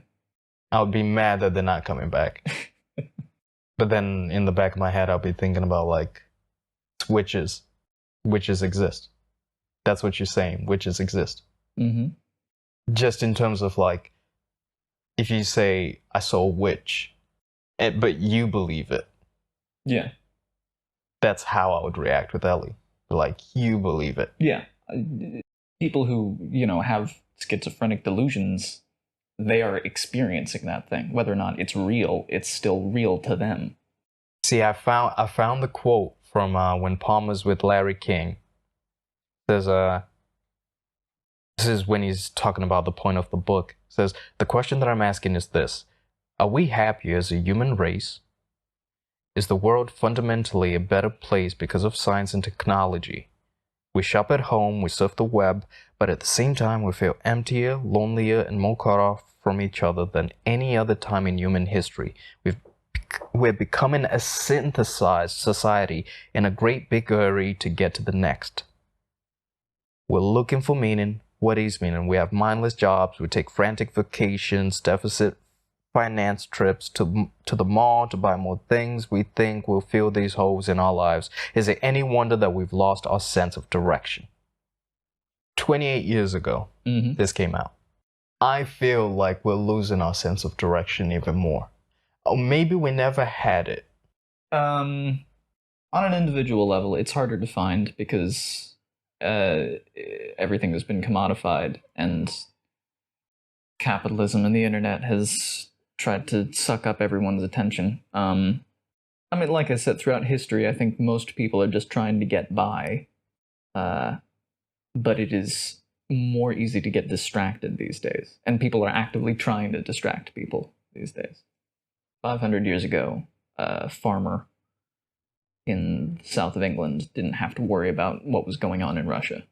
I would be mad that they're not coming back. But then in the back of my head, I'll be thinking about, like, witches. Witches exist. That's what you're saying. Witches exist. Mm-hmm. Just in terms of, like, if you say, I saw a witch, but you believe it. Yeah. That's how I would react with Ellie. Like, you believe it. Yeah. People who, have schizophrenic delusions, they are experiencing that thing. Whether or not it's real, it's still real to them. See, I found the quote from when Palmer's with Larry King. There's this is when he's talking about the point of the book. It says, the question that I'm asking is this: are we happier as a human race? Is the world fundamentally a better place because of science and technology? We shop at home, we surf the web, but at the same time we feel emptier, lonelier, and more cut off from each other than any other time in human history. We're becoming a synthesized society in a great big hurry to get to the next. We're looking for meaning. What is meaning? We have mindless jobs, we take frantic vacations, deficit finance trips to the mall to buy more things we think will fill these holes in our lives. Is it any wonder that we've lost our sense of direction? 28 years ago, this came out. I feel like we're losing our sense of direction even more. Or maybe we never had it. On an individual level, it's harder to find because everything has been commodified, and capitalism and the internet has tried to suck up everyone's attention. Like I said, throughout history, I think most people are just trying to get by. But it is more easy to get distracted these days. And people are actively trying to distract people these days. 500 years ago, a farmer in the south of England didn't have to worry about what was going on in Russia.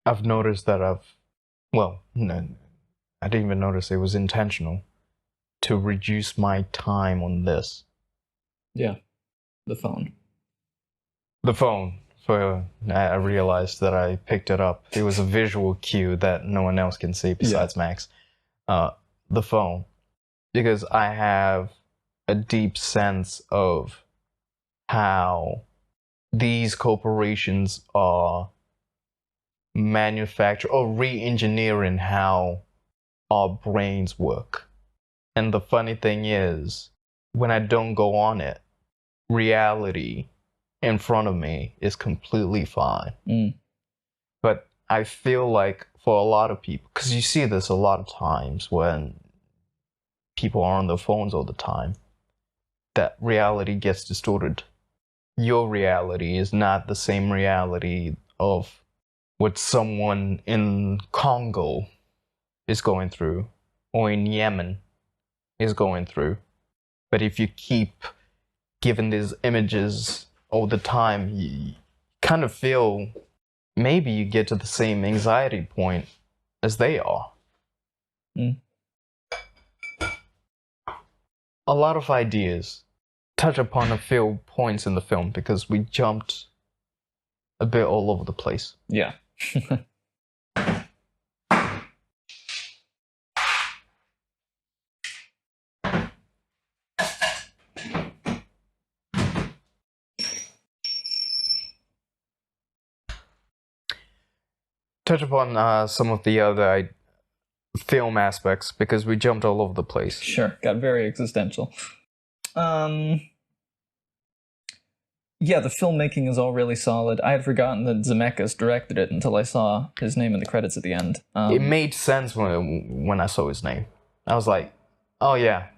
I've noticed that no, I didn't even notice it was intentional to reduce my time on this. Yeah, the phone. The phone. I realized that I picked it up. It was a visual cue that no one else can see besides Max. The phone. Because I have a deep sense of how these corporations are manufacturing or re-engineering how our brains work. And the funny thing is, when I don't go on it, reality in front of me is completely fine. But I feel like for a lot of people, because you see this a lot of times when people are on their phones all the time, that reality gets distorted. Your reality is not the same reality of what someone in Congo is going through, or in Yemen is going through. But if you keep giving these images all the time, you kind of feel maybe you get to the same anxiety point as they are. A lot of ideas touch upon a few points in the film because we jumped a bit all over the place. Yeah. Touch upon some of the other film aspects because we jumped all over the place. Sure, got very existential. Yeah, the filmmaking is all really solid. I had forgotten that Zemeckis directed it until I saw his name in the credits at the end. It made sense when I saw his name. I was like, oh yeah,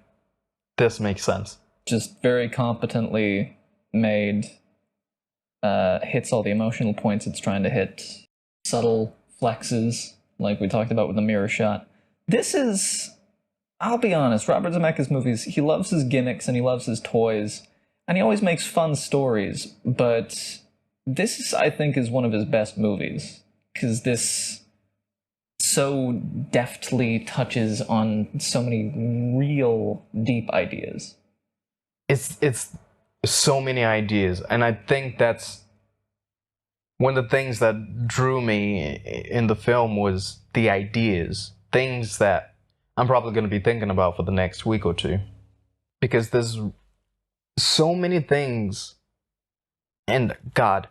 this makes sense. Just very competently made, hits all the emotional points it's trying to hit, subtle flexes, like we talked about with the mirror shot. This is, I'll be honest, Robert Zemeckis movies, he loves his gimmicks and he loves his toys, and he always makes fun stories, but this, I think, is one of his best movies, because this so deftly touches on so many real deep ideas. It's so many ideas, and I think that's one of the things that drew me in the film was the ideas, things that I'm probably going to be thinking about for the next week or two. Because there's so many things, and God,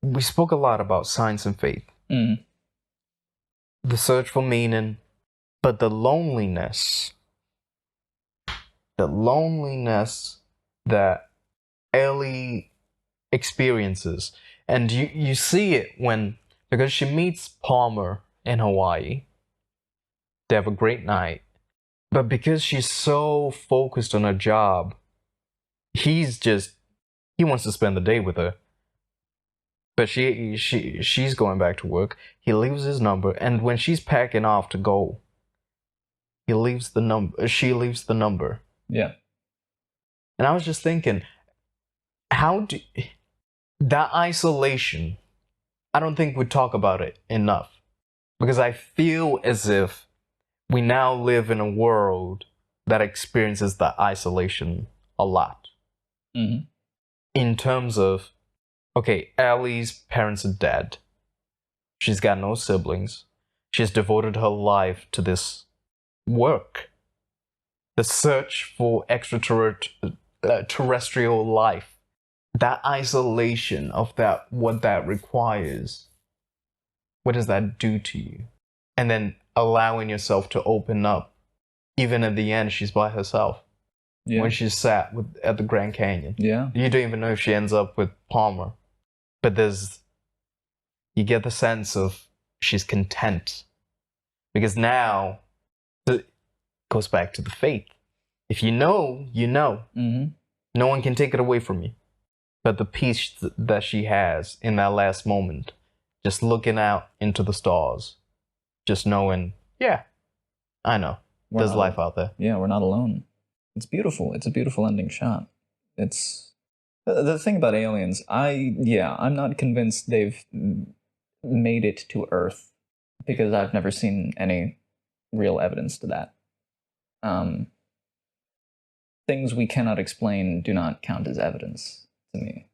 we spoke a lot about science and faith. Mm. The search for meaning, but the loneliness that Ellie experiences. And you see it because she meets Palmer in Hawaii. They have a great night. But because she's so focused on her job, he wants to spend the day with her. But she's going back to work. He leaves his number, and when she's packing off to go, she leaves the number. Yeah. And I was just thinking, that isolation, I don't think we talk about it enough. Because I feel as if we now live in a world that experiences that isolation a lot. Mm-hmm. In terms of, okay, Allie's parents are dead. She's got no siblings. She's devoted her life to this work. The search for extraterrestrial life. That isolation of what that requires. What does that do to you? And then allowing yourself to open up. Even at the end, she's by herself. Yeah. When she's sat at the Grand Canyon. Yeah. You don't even know if she ends up with Palmer. But you get the sense of she's content. Because now, it goes back to the faith. If you know, you know. Mm-hmm. No one can take it away from you. But the peace that she has in that last moment, just looking out into the stars, just knowing, yeah, I know. There's life out there. Yeah, we're not alone. It's beautiful. It's a beautiful ending shot. It's the thing about aliens. I'm not convinced they've made it to Earth because I've never seen any real evidence to that. Things we cannot explain do not count as evidence to me.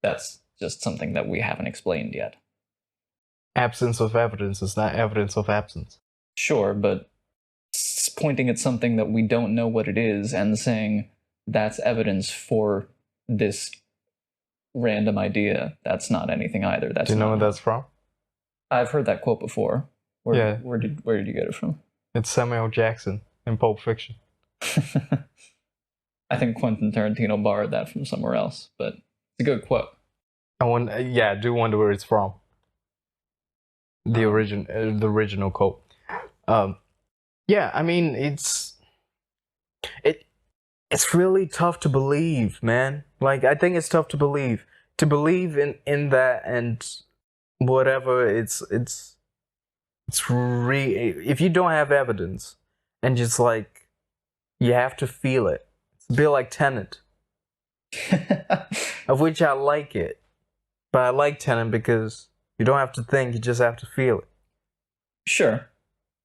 That's just something that we haven't explained yet. Absence of evidence is not evidence of absence. Sure, but pointing at something that we don't know what it is and saying that's evidence for this random idea, that's not anything either. Do you know where that's from? I've heard that quote before. Where did you get it from? It's Samuel Jackson in Pulp Fiction. I think Quentin Tarantino borrowed that from somewhere else, but it's a good quote. I do wonder where it's from. The original quote. Yeah, I mean, it's really tough to believe, man. Like, I think it's tough to believe in that, and whatever. It's if you don't have evidence, and just like you have to feel it. It's a bit like Tenet, of which I like it, but I like Tenet because you don't have to think, you just have to feel it. Sure.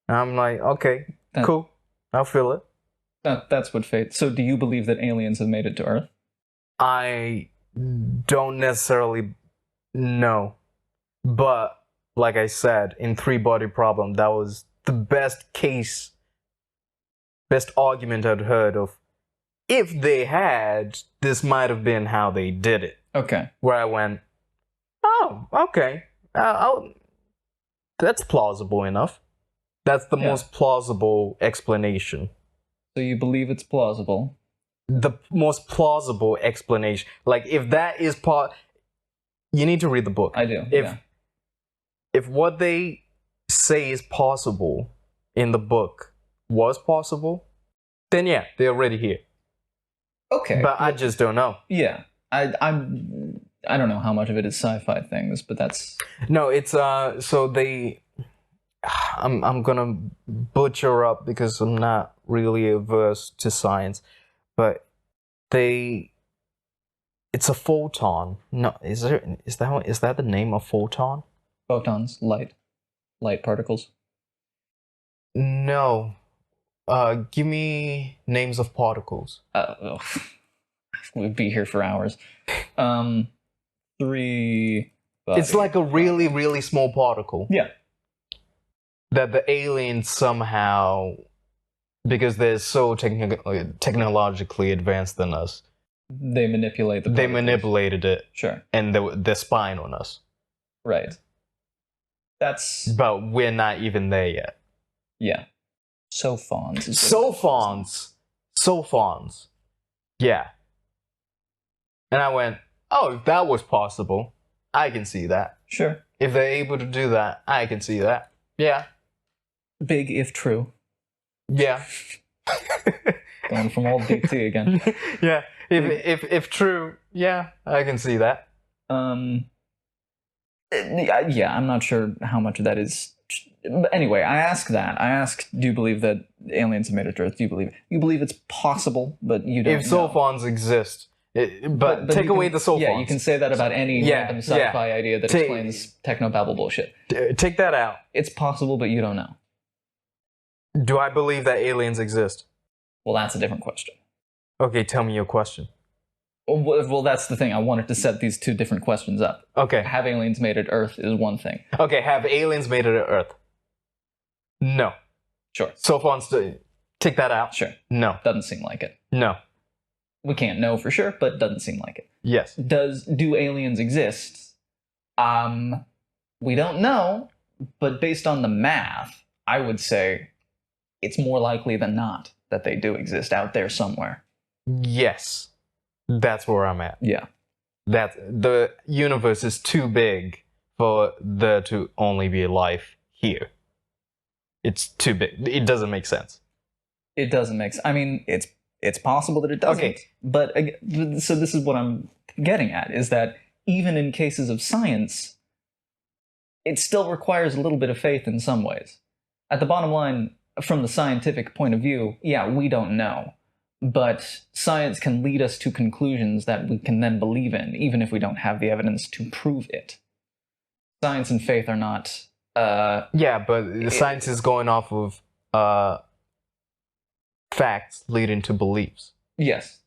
I'm like, okay, cool. I'll feel it. That's what fate. So do you believe that aliens have made it to Earth? I don't necessarily know. But, like I said, in Three Body Problem, that was the best argument I'd heard of. If they had, this might have been how they did it. Okay. Where I went, oh, okay. That's plausible enough. That's the most plausible explanation. So you believe it's plausible? The most plausible explanation. Like, if that is you need to read the book. I do, If what they say is possible in the book was possible, then yeah, they're already here. Okay. But I just don't know. Yeah. I don't know how much of it is sci-fi things, but that's... No, it's, so they... I'm gonna butcher up because I'm not really averse to science, but it's a photon. No, is that the name of photon? Photons, light particles. No, give me names of particles. We'd be here for hours. 3 body. It's like a really, really small particle. Yeah. That the aliens somehow, because they're so technologically advanced than us, they manipulate the particles. They manipulated it. Sure. And they're spying on us. Right. But we're not even there yet. Yeah. Sophons. Sophons. Yeah. And I went, oh, if that was possible, I can see that. Sure. If they're able to do that, I can see that. Yeah. Big if true. Yeah. Going from old DT again. Yeah. If true, yeah, I can see that. Yeah, I'm not sure how much of that is. Anyway, I ask, do you believe that aliens have made it to Earth? Do you believe it's possible, but you don't know? If sophons exist, but take away the sophons. Yeah, you can say that about any random sci-fi idea that explains technobabble bullshit. Take that out. It's possible, but you don't know. Do I believe that aliens exist? Well, that's a different question. Okay, tell me your question. Well, that's the thing. I wanted to set these two different questions up. Okay. Have aliens made it Earth is one thing. Okay, have aliens made it to Earth? No. Sure. Sophons, take that out? Sure. No. Doesn't seem like it. No. We can't know for sure, but doesn't seem like it. Yes. Do aliens exist? We don't know, but based on the math, I would say it's more likely than not that they do exist out there somewhere. Yes. That's where I'm at. Yeah. That the universe is too big for there to only be life here. It's too big. It doesn't make sense. It doesn't make sense. I mean, it's possible that it doesn't. Okay. But so this is what I'm getting at, is that even in cases of science, it still requires a little bit of faith in some ways. At the bottom line, from the scientific point of view, yeah, we don't know. But science can lead us to conclusions that we can then believe in, even if we don't have the evidence to prove it. Science and faith are not... yeah, but science is going off of facts leading to beliefs. Yes.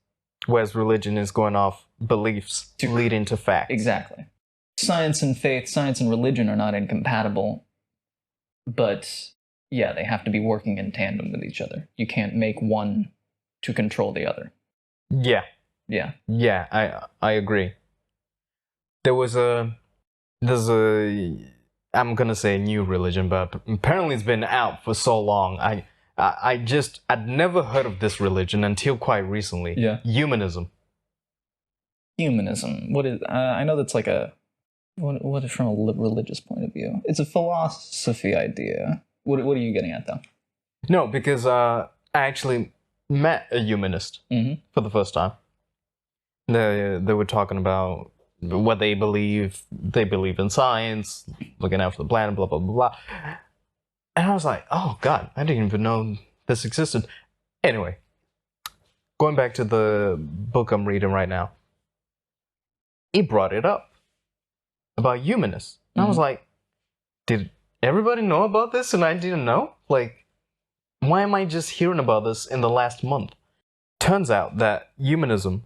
Whereas religion is going off beliefs leading to facts. Exactly. Science and faith, science and religion are not incompatible, but yeah, they have to be working in tandem with each other. You can't make one to control the other. Yeah. Yeah. Yeah, I agree. There's a I'm gonna say new religion, but apparently it's been out for so long. I'd never heard of this religion until quite recently. Yeah. Humanism. Humanism. What is? I know that's like a. What is from a religious point of view? It's a philosophy idea. What are you getting at though? No, because I actually met a humanist for the first time. They were talking about what they believe. They believe in science, looking out for the planet, blah blah blah blah. And I was like, oh god, I didn't even know this existed. Anyway, going back to the book I'm reading right now, he brought it up about humanists. And I was like, did everybody know about this and I didn't know? Like, why am I just hearing about this in the last month? Turns out that humanism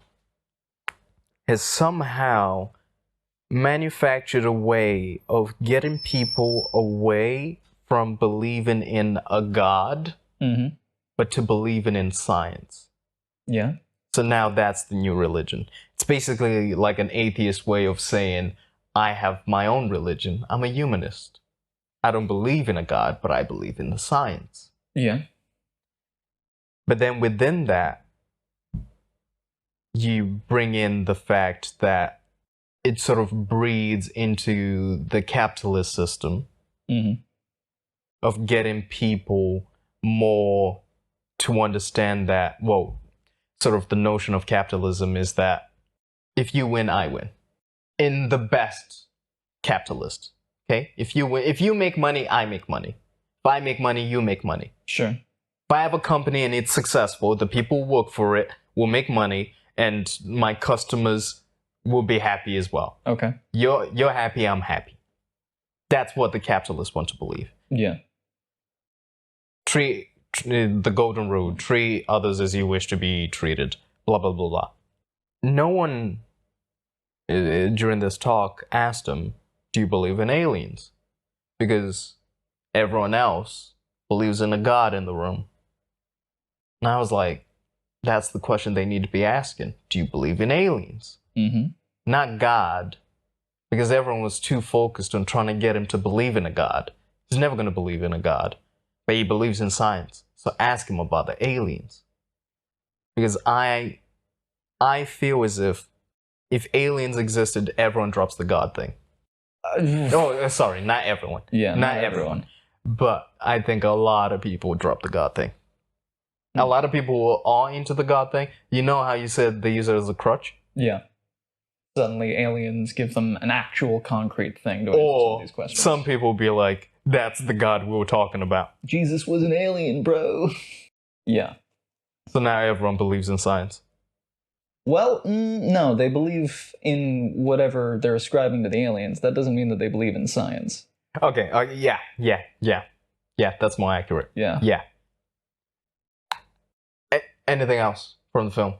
has somehow manufactured a way of getting people away from believing in a god, but to believing in science. Yeah. So now that's the new religion. It's basically like an atheist way of saying, I have my own religion. I'm a humanist. I don't believe in a god, but I believe in the science. Yeah. But then within that, you bring in the fact that it sort of breeds into the capitalist system of getting people more to understand that, well, sort of the notion of capitalism is that if you win, I win. In the best capitalist, okay? If you make money, I make money. If I make money, you make money. Sure. If I have a company and it's successful, the people who work for it will make money, and my customers will be happy as well. Okay. You're happy, I'm happy. That's what the capitalists want to believe. Yeah. Treat the golden rule, treat others as you wish to be treated, blah, blah, blah, blah. No one during this talk asked him, do you believe in aliens? Because everyone else believes in a god in the room. And I was like, that's the question they need to be asking. Do you believe in aliens? Mm-hmm. Not God. Because everyone was too focused on trying to get him to believe in a god. He's never going to believe in a god. But he believes in science. So ask him about the aliens. Because I feel as if aliens existed, everyone drops the god thing. Sorry, not everyone. Yeah, not everyone. But I think a lot of people would drop the god thing. A lot of people are into the god thing. You know how you said they use it as a crutch? Yeah. Suddenly aliens give them an actual concrete thing to answer some of these questions. Some people will be like, that's the god we were talking about. Jesus was an alien, bro. Yeah. So now everyone believes in science. Well, no, they believe in whatever they're ascribing to the aliens. That doesn't mean that they believe in science. Okay, yeah, that's more accurate. Yeah. Anything else from the film?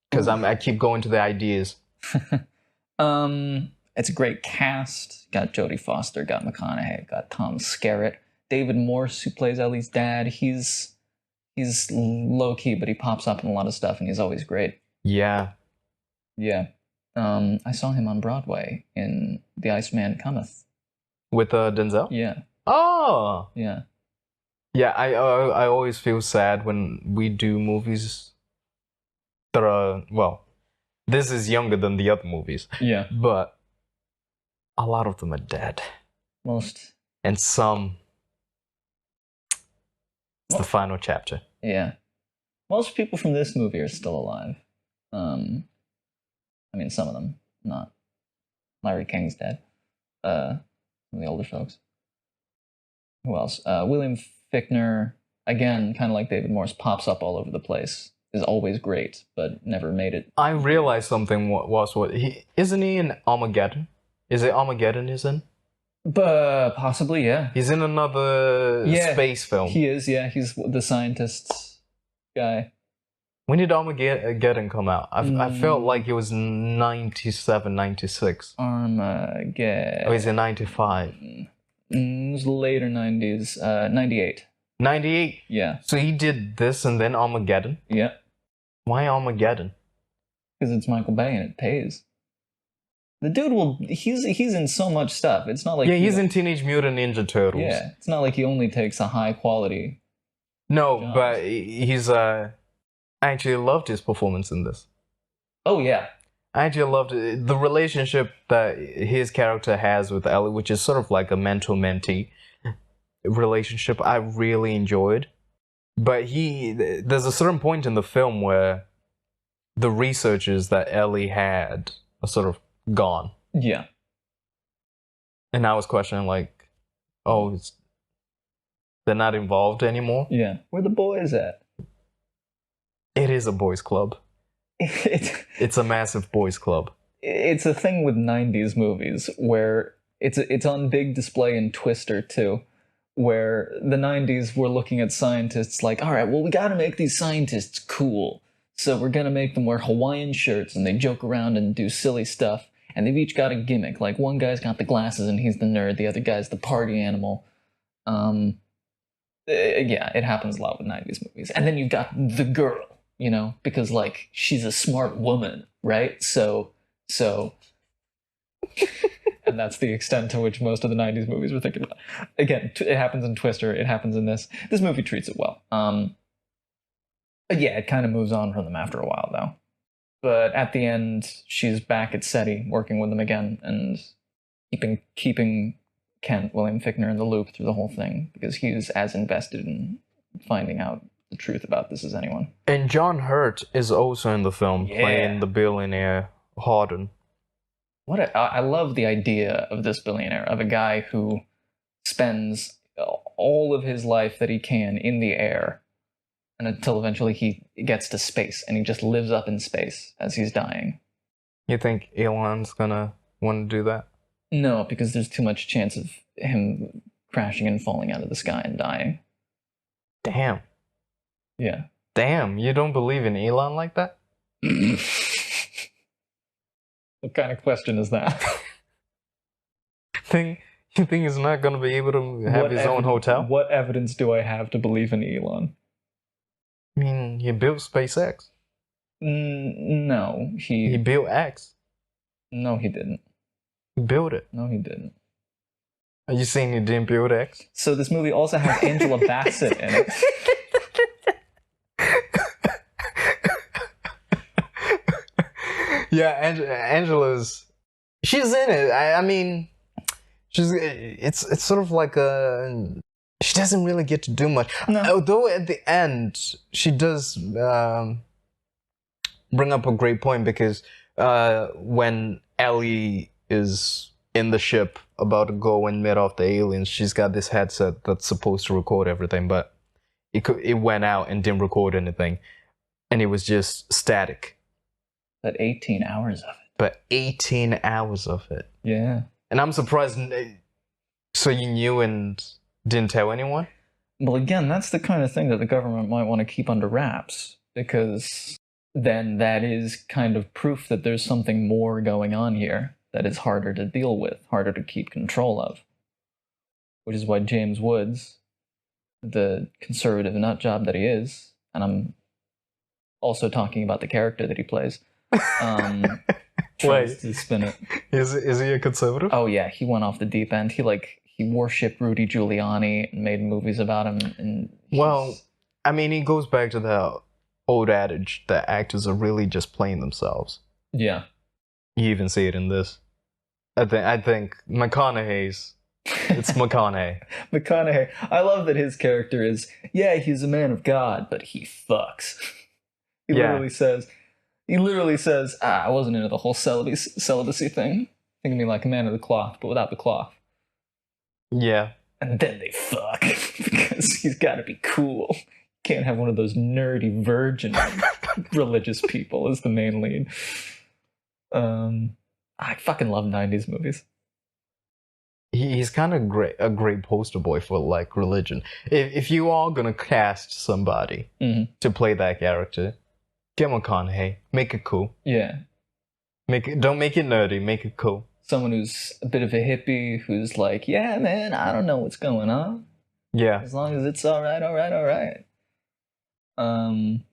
Because I keep going to the ideas. It's a great cast. Got Jodie Foster, got McConaughey, got Tom Skerritt, David Morse, who plays Ellie's dad. He's low key, but he pops up in a lot of stuff, and he's always great. Yeah. I saw him on Broadway in The Iceman Cometh. With Denzel? Yeah. Oh. Yeah. Yeah, I always feel sad when we do movies that are, well, this is younger than the other movies. Yeah. But a lot of them are dead. Most. And some, it's the final chapter. Yeah. Most people from this movie are still alive. I mean, some of them, not. Larry King's dead. Some of the older folks. Who else? William Fichtner, again, kind of like David Morse, pops up all over the place. Is always great, but never made it. I realized something isn't he in Armageddon? Is it Armageddon he's in? Possibly, yeah. He's in another space film. He is, yeah. He's the scientist guy. When did Armageddon come out? I felt like it was 97, 96. Armageddon. Oh, he's in 95. It was later 90s. 98. 98? Yeah. So he did this and then Armageddon? Yeah. Why Armageddon? Because it's Michael Bay and it pays. The dude he's in so much stuff. It's not like he's in Teenage Mutant Ninja Turtles. Yeah, it's not like he only takes a high quality. No, job. But he's I actually loved his performance in this. Oh yeah. I actually loved the relationship that his character has with Ellie, which is sort of like a mentor-mentee relationship. I really enjoyed. But there's a certain point in the film where the researchers that Ellie had are sort of gone. Yeah. And I was questioning like, they're not involved anymore? Yeah. Where the boys at? It is a boys' club. It's a massive boys' club. It's a thing with 90s movies where it's on big display in Twister too, where the 90s were looking at scientists like, all right, well, we got to make these scientists cool. So we're going to make them wear Hawaiian shirts and they joke around and do silly stuff. And they've each got a gimmick. Like one guy's got the glasses and he's the nerd. The other guy's the party animal. Yeah, it happens a lot with 90s movies. And then you've got the girl, you know, because like she's a smart woman, right? So and that's the extent to which most of the 90s movies were thinking about. Again, it happens in Twister, it happens in this. This movie treats it well. But yeah, it kind of moves on from them after a while though. But at the end, she's back at SETI working with them again and keeping Kent, William Fichtner, in the loop through the whole thing because he's as invested in finding out the truth about this as anyone. And John Hurt is also in the film, playing the billionaire Hardin. I love the idea of this billionaire, of a guy who spends all of his life that he can in the air, and until eventually he gets to space, and he just lives up in space as he's dying. You think Elon's gonna want to do that? No, because there's too much chance of him crashing and falling out of the sky and dying. Damn. Yeah. Damn, you don't believe in Elon like that? What kind of question is that? You think he's not gonna be able to have his own hotel? What evidence do I have to believe in Elon? I mean, he built SpaceX. No, He built X. No, he didn't. He built it. No, he didn't. Are you saying he didn't build X? So this movie also has Angela Bassett in it. Yeah, Angela's. She's in it. I mean, it's sort of like a. She doesn't really get to do much. No. Although at the end she does bring up a great point, because when Ellie is in the ship about to go and meet off the aliens, she's got this headset that's supposed to record everything, but it went out and didn't record anything, and it was just static. But 18 hours of it. But 18 hours of it. Yeah. And I'm surprised. So you knew and didn't tell anyone? Well, again, that's the kind of thing that the government might want to keep under wraps, because then that is kind of proof that there's something more going on here that is harder to deal with, harder to keep control of. Which is why James Woods, the conservative nutjob that he is, and I'm also talking about the character that he plays, tries to spin it. Is he a conservative? Oh yeah, he went off the deep end. He worshipped Rudy Giuliani and made movies about him. And well, I mean, he goes back to the old adage that actors are really just playing themselves. Yeah. You even see it in this. I think McConaughey's. It's McConaughey. McConaughey. I love that his character is, yeah, he's a man of God, but he fucks. He literally says, I wasn't into the whole celibacy thing. Think of me like a man of the cloth, but without the cloth. Yeah. And then they fuck, because he's got to be cool. Can't have one of those nerdy virgin religious people as the main lead. I fucking love 90s movies. He's kind of a great poster boy for like religion. If you are gonna cast somebody to play that character, get McConaughey. Make it cool. Yeah. Don't make it nerdy. Make it cool. Someone who's a bit of a hippie, who's like, yeah, man, I don't know what's going on. Yeah. As long as it's all right. On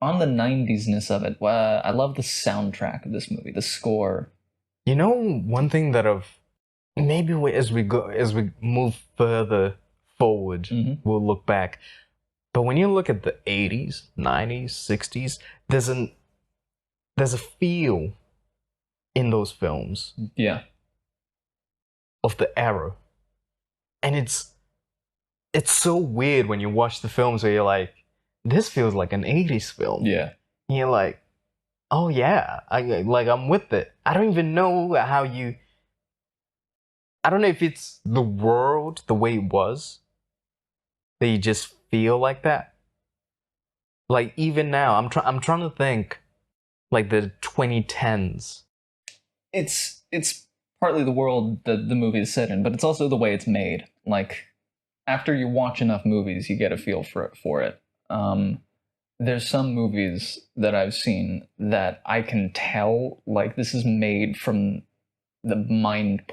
the 90s-ness of it, I love the soundtrack of this movie, the score. You know, one thing that maybe as we move further forward, we'll look back. But when you look at the 80s, 90s, 60s, there's a feel in those films. Yeah. Of the era. And it's so weird when you watch the films where you're like, this feels like an 80s film. Yeah. And you're like, oh yeah, I'm with it. I don't even know I don't know if it's the world, the way it was, that you just feel like that. Like even now, I'm trying to think, like the 2010s. It's partly the world that the movie is set in, but it's also the way it's made. Like after you watch enough movies, you get a feel for it. There's some movies that I've seen that I can tell like this is made from the mind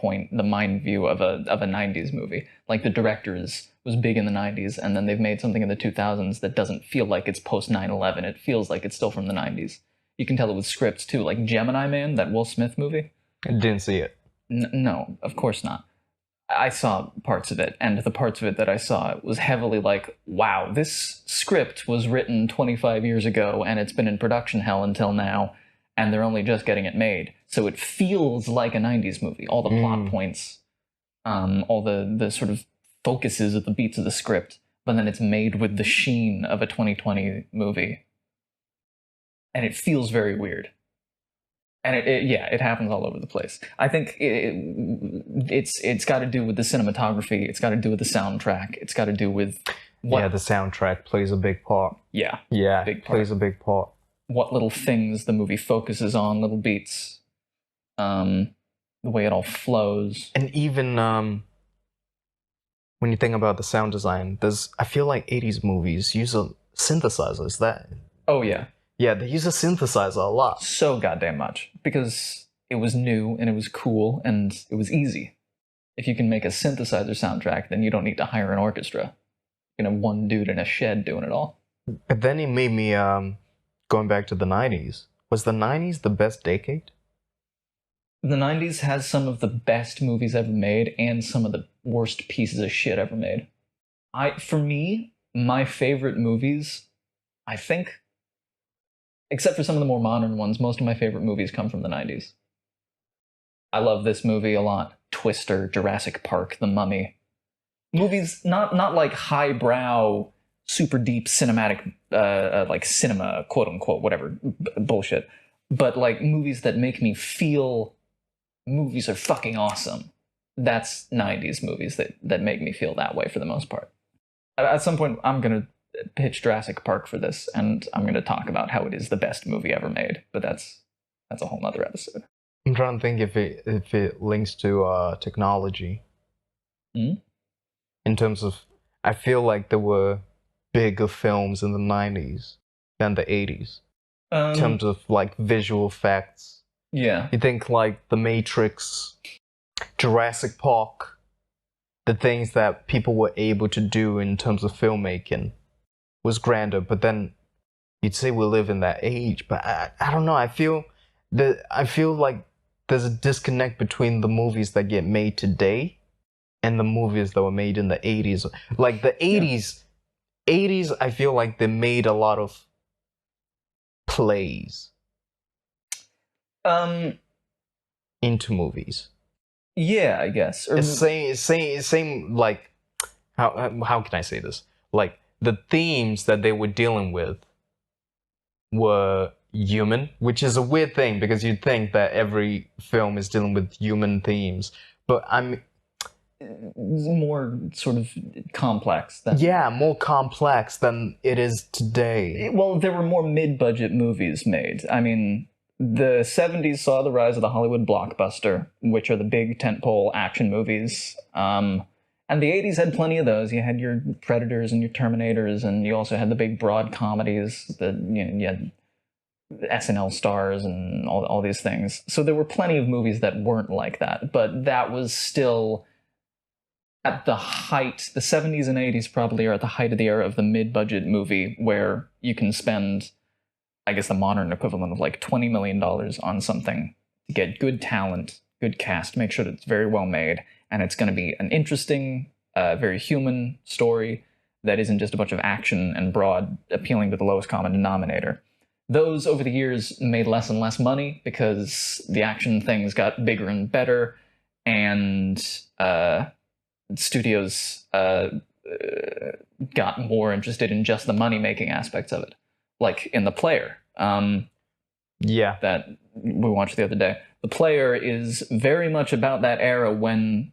view of a 90s movie. Like the director was big in the 90s, and then they've made something in the 2000s that doesn't feel like it's post 9/11. It feels like it's still from the 90s. You can tell it with scripts too, like Gemini Man, that Will Smith movie. I didn't see it. No, of course not. I saw parts of it, and the parts of it that I saw, it was heavily like, wow, this script was written 25 years ago, and it's been in production hell until now, and they're only just getting it made. So it feels like a 90s movie. All the plot points, all the sort of focuses of the beats of the script, but then it's made with the sheen of a 2020 movie. And it feels very weird. And it happens all over the place. I think it's got to do with the cinematography. It's got to do with the soundtrack. It's got to do with the soundtrack plays a big part. Yeah, Plays a big part. What little things the movie focuses on, little beats, the way it all flows, and even when you think about the sound design, I feel like 80s movies use a synthesizer. Is that? Oh yeah. Yeah, they use a synthesizer a lot. So goddamn much. Because it was new, and it was cool, and it was easy. if you can make a synthesizer soundtrack, then you don't need to hire an orchestra. You can have one dude in a shed doing it all. But then it made me going back to the 90s. Was the 90s the best decade? The 90s has some of the best movies ever made and some of the worst pieces of shit ever made. For me, my favorite movies, I think, except for some of the more modern ones, most of my favorite movies come from the 90s. I love this movie a lot. Twister, Jurassic Park, The Mummy. Movies not like highbrow, super deep cinematic, like cinema, quote unquote, whatever bullshit, but like movies that make me feel movies are fucking awesome. That's 90s movies that make me feel that way for the most part. At some point, I'm going to pitch Jurassic Park for this, and I'm going to talk about how it is the best movie ever made, but that's a whole nother episode. I'm trying to think if it links to technology. Mm-hmm. In terms of, I feel like there were bigger films in the 90s than the 80s. In terms of like visual effects. Yeah. You think like The Matrix, Jurassic Park, the things that people were able to do in terms of filmmaking was grander, but then you'd say we live in that age, but I don't know, I feel like there's a disconnect between the movies that get made today and the movies that were made in the 80s. Like the 80s, yeah. 80s, I feel like they made a lot of plays into movies. Yeah, I guess. Or same like, how can I say this? Like the themes that they were dealing with were human, which is a weird thing because you'd think that every film is dealing with human themes, but more sort of complex than... Yeah, more complex than it is today. Well, there were more mid-budget movies made. I mean, the 70s saw the rise of the Hollywood blockbuster, which are the big tentpole action movies. And the 80s had plenty of those. You had your Predators and your Terminators, and you also had the big broad comedies that, you had SNL stars and all these things. So there were plenty of movies that weren't like that, but that was still at the height. The 70s and 80s probably are at the height of the era of the mid-budget movie, where you can spend, I guess, the modern equivalent of like $20 million on something to get good talent, good cast, make sure that it's very well made, and it's going to be an interesting, very human story that isn't just a bunch of action and broad, appealing to the lowest common denominator. Those, over the years, made less and less money because the action things got bigger and better, and studios got more interested in just the money-making aspects of it. Like in The Player, yeah, that we watched the other day. The Player is very much about that era when,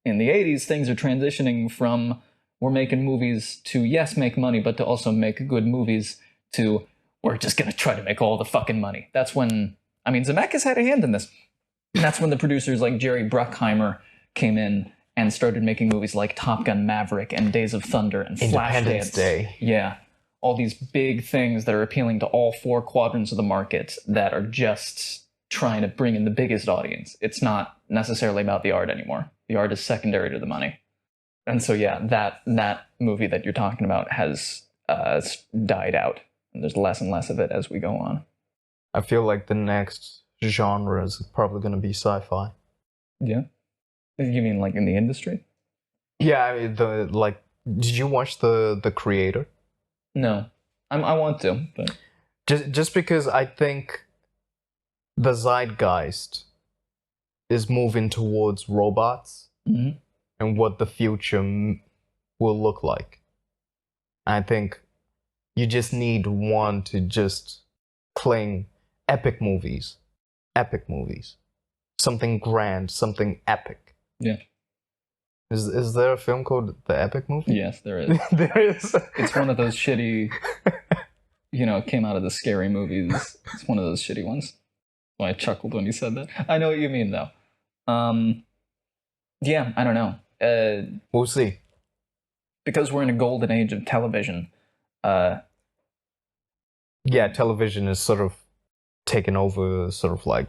in the 80s, things are transitioning from we're making movies to, yes, make money, but to also make good movies to we're just going to try to make all the fucking money. That's when, I mean, Zemeckis had a hand in this. And that's when the producers like Jerry Bruckheimer came in and started making movies like Top Gun Maverick and Days of Thunder and Independence Flashdance. Day. Yeah. All these big things that are appealing to all four quadrants of the market that are just trying to bring in the biggest audience. It's not necessarily about the art anymore. The art is secondary to the money. And so, yeah, that movie that you're talking about has died out. And there's less and less of it as we go on. I feel like the next genre is probably going to be sci-fi. Yeah? You mean like in the industry? Yeah, I mean, did you watch The Creator? No. I want to, but... Just because I think the zeitgeist is moving towards robots mm-hmm. and what the future will look like. I think you just need one to just cling epic movies. Something grand, something epic. Yeah. Is there a film called The Epic Movie? Yes, there is. There is. It's one of those shitty, it came out of the scary movies. It's one of those shitty ones. Well, I chuckled when you said that. I know what you mean, though. Yeah, I don't know. We'll see. Because we're in a golden age of television. Yeah, television is sort of taken over sort of like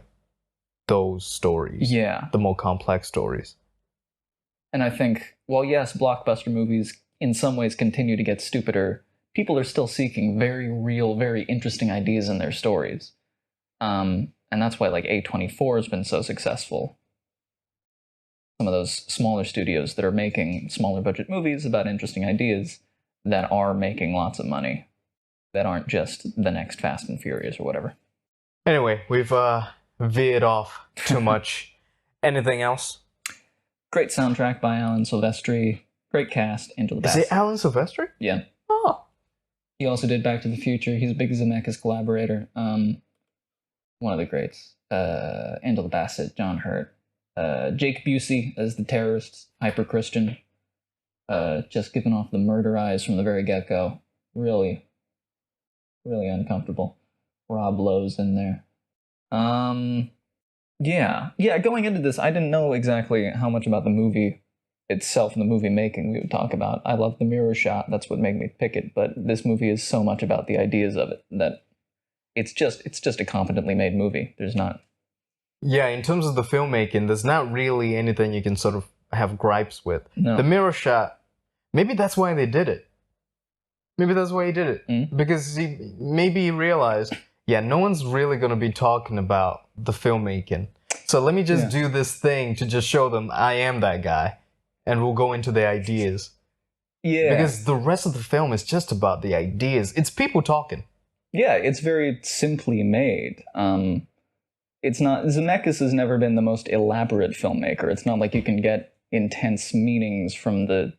those stories. Yeah. The more complex stories. And I think, while yes, blockbuster movies in some ways continue to get stupider, people are still seeking very real, very interesting ideas in their stories. And that's why like A24 has been so successful. Some of those smaller studios that are making smaller budget movies about interesting ideas that are making lots of money, that aren't just the next Fast and Furious or whatever. Anyway, we've veered off too much. Anything else? Great soundtrack by Alan Silvestri. Great cast. Angela Bassett. Is it Alan Silvestri? Yeah. Oh. He also did Back to the Future. He's a big Zemeckis collaborator. One of the greats. Angela Bassett, John Hurt. Jake Busey as the terrorist, hyper-Christian. Just giving off the murder eyes from the very get-go. Really, really uncomfortable. Rob Lowe's in there. Yeah, going into this, I didn't know exactly how much about the movie itself and the movie making we would talk about. I love the mirror shot, that's what made me pick it, but this movie is so much about the ideas of it that it's just a competently made movie. There's not... Yeah, in terms of the filmmaking, there's not really anything you can sort of have gripes with. No. The mirror shot, maybe that's why they did it. Maybe that's why he did it. Because maybe he realized, yeah, no one's really going to be talking about the filmmaking. So let me just do this thing to just show them I am that guy. And we'll go into the ideas. Yeah. Because the rest of the film is just about the ideas. It's people talking. Yeah, it's very simply made. It's not... Zemeckis has never been the most elaborate filmmaker. It's not like you can get intense meanings from the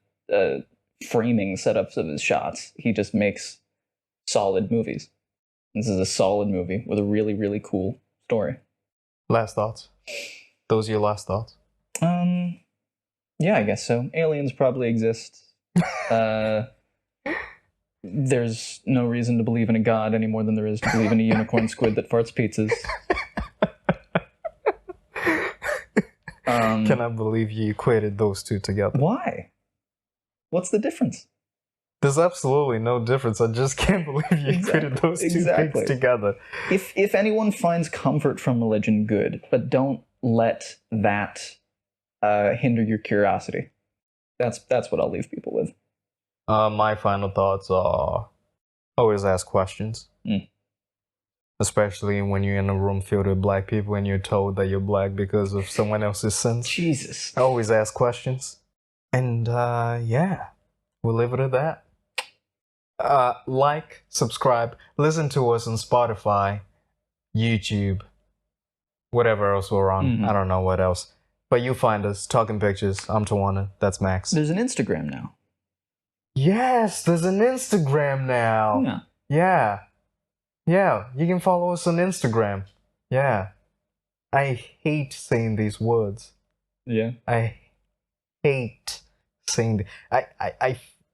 framing setups of his shots. He just makes solid movies. This is a solid movie with a really, really cool story. Last thoughts? Those are your last thoughts? Yeah, I guess so. Aliens probably exist. There's no reason to believe in a god any more than there is to believe in a unicorn squid that farts pizzas. Cannot believe you equated those two together. Why? What's the difference? There's absolutely no difference. I just can't believe you equated those two things together. If anyone finds comfort from religion, good, but don't let that hinder your curiosity. That's what I'll leave people with. My final thoughts are always ask questions. Especially when you're in a room filled with black people and you're told that you're black because of someone else's sins. Jesus. Always ask questions. And yeah, we'll leave it at that. Like, subscribe, listen to us on Spotify, YouTube, whatever else we're on. I don't know what else. But you find us, Talking Pictures. I'm Tawana. That's Max. There's an Instagram now. Yes, there's an Instagram now. Yeah. Yeah, you can follow us on Instagram. Yeah. I hate saying these words. Yeah. I hate saying...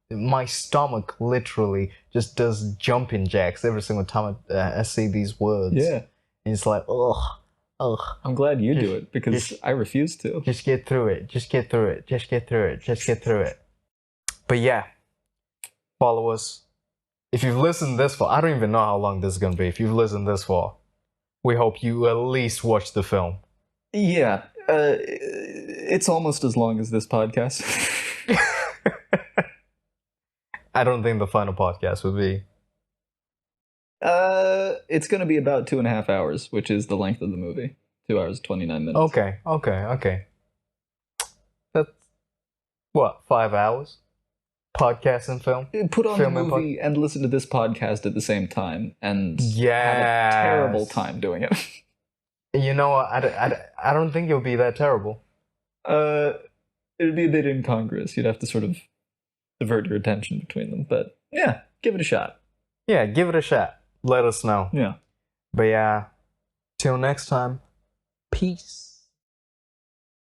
my stomach literally just does jumping jacks every single time I say these words. Yeah. And it's like, ugh. I'm glad you do it, because I refuse to. Just get through it. Just get through it. Just get through it. Just get through it. But yeah, follow us. If you've listened this far, I don't even know how long this is going to be. If you've listened this far, we hope you at least watch the film. Yeah. It's almost as long as this podcast. I don't think the final podcast would be. It's going to be about 2.5 hours, which is the length of the movie. 2 hours, 29 minutes. Okay. That's, what, 5 hours? Podcast and film? Put on the movie and listen to this podcast at the same time, and have a terrible time doing it. You know what? I don't think it would be that terrible. It'd be a bit incongruous. You'd have to sort of divert your attention between them. But yeah, give it a shot. Yeah, give it a shot. Let us know. Yeah. But yeah, till next time, peace.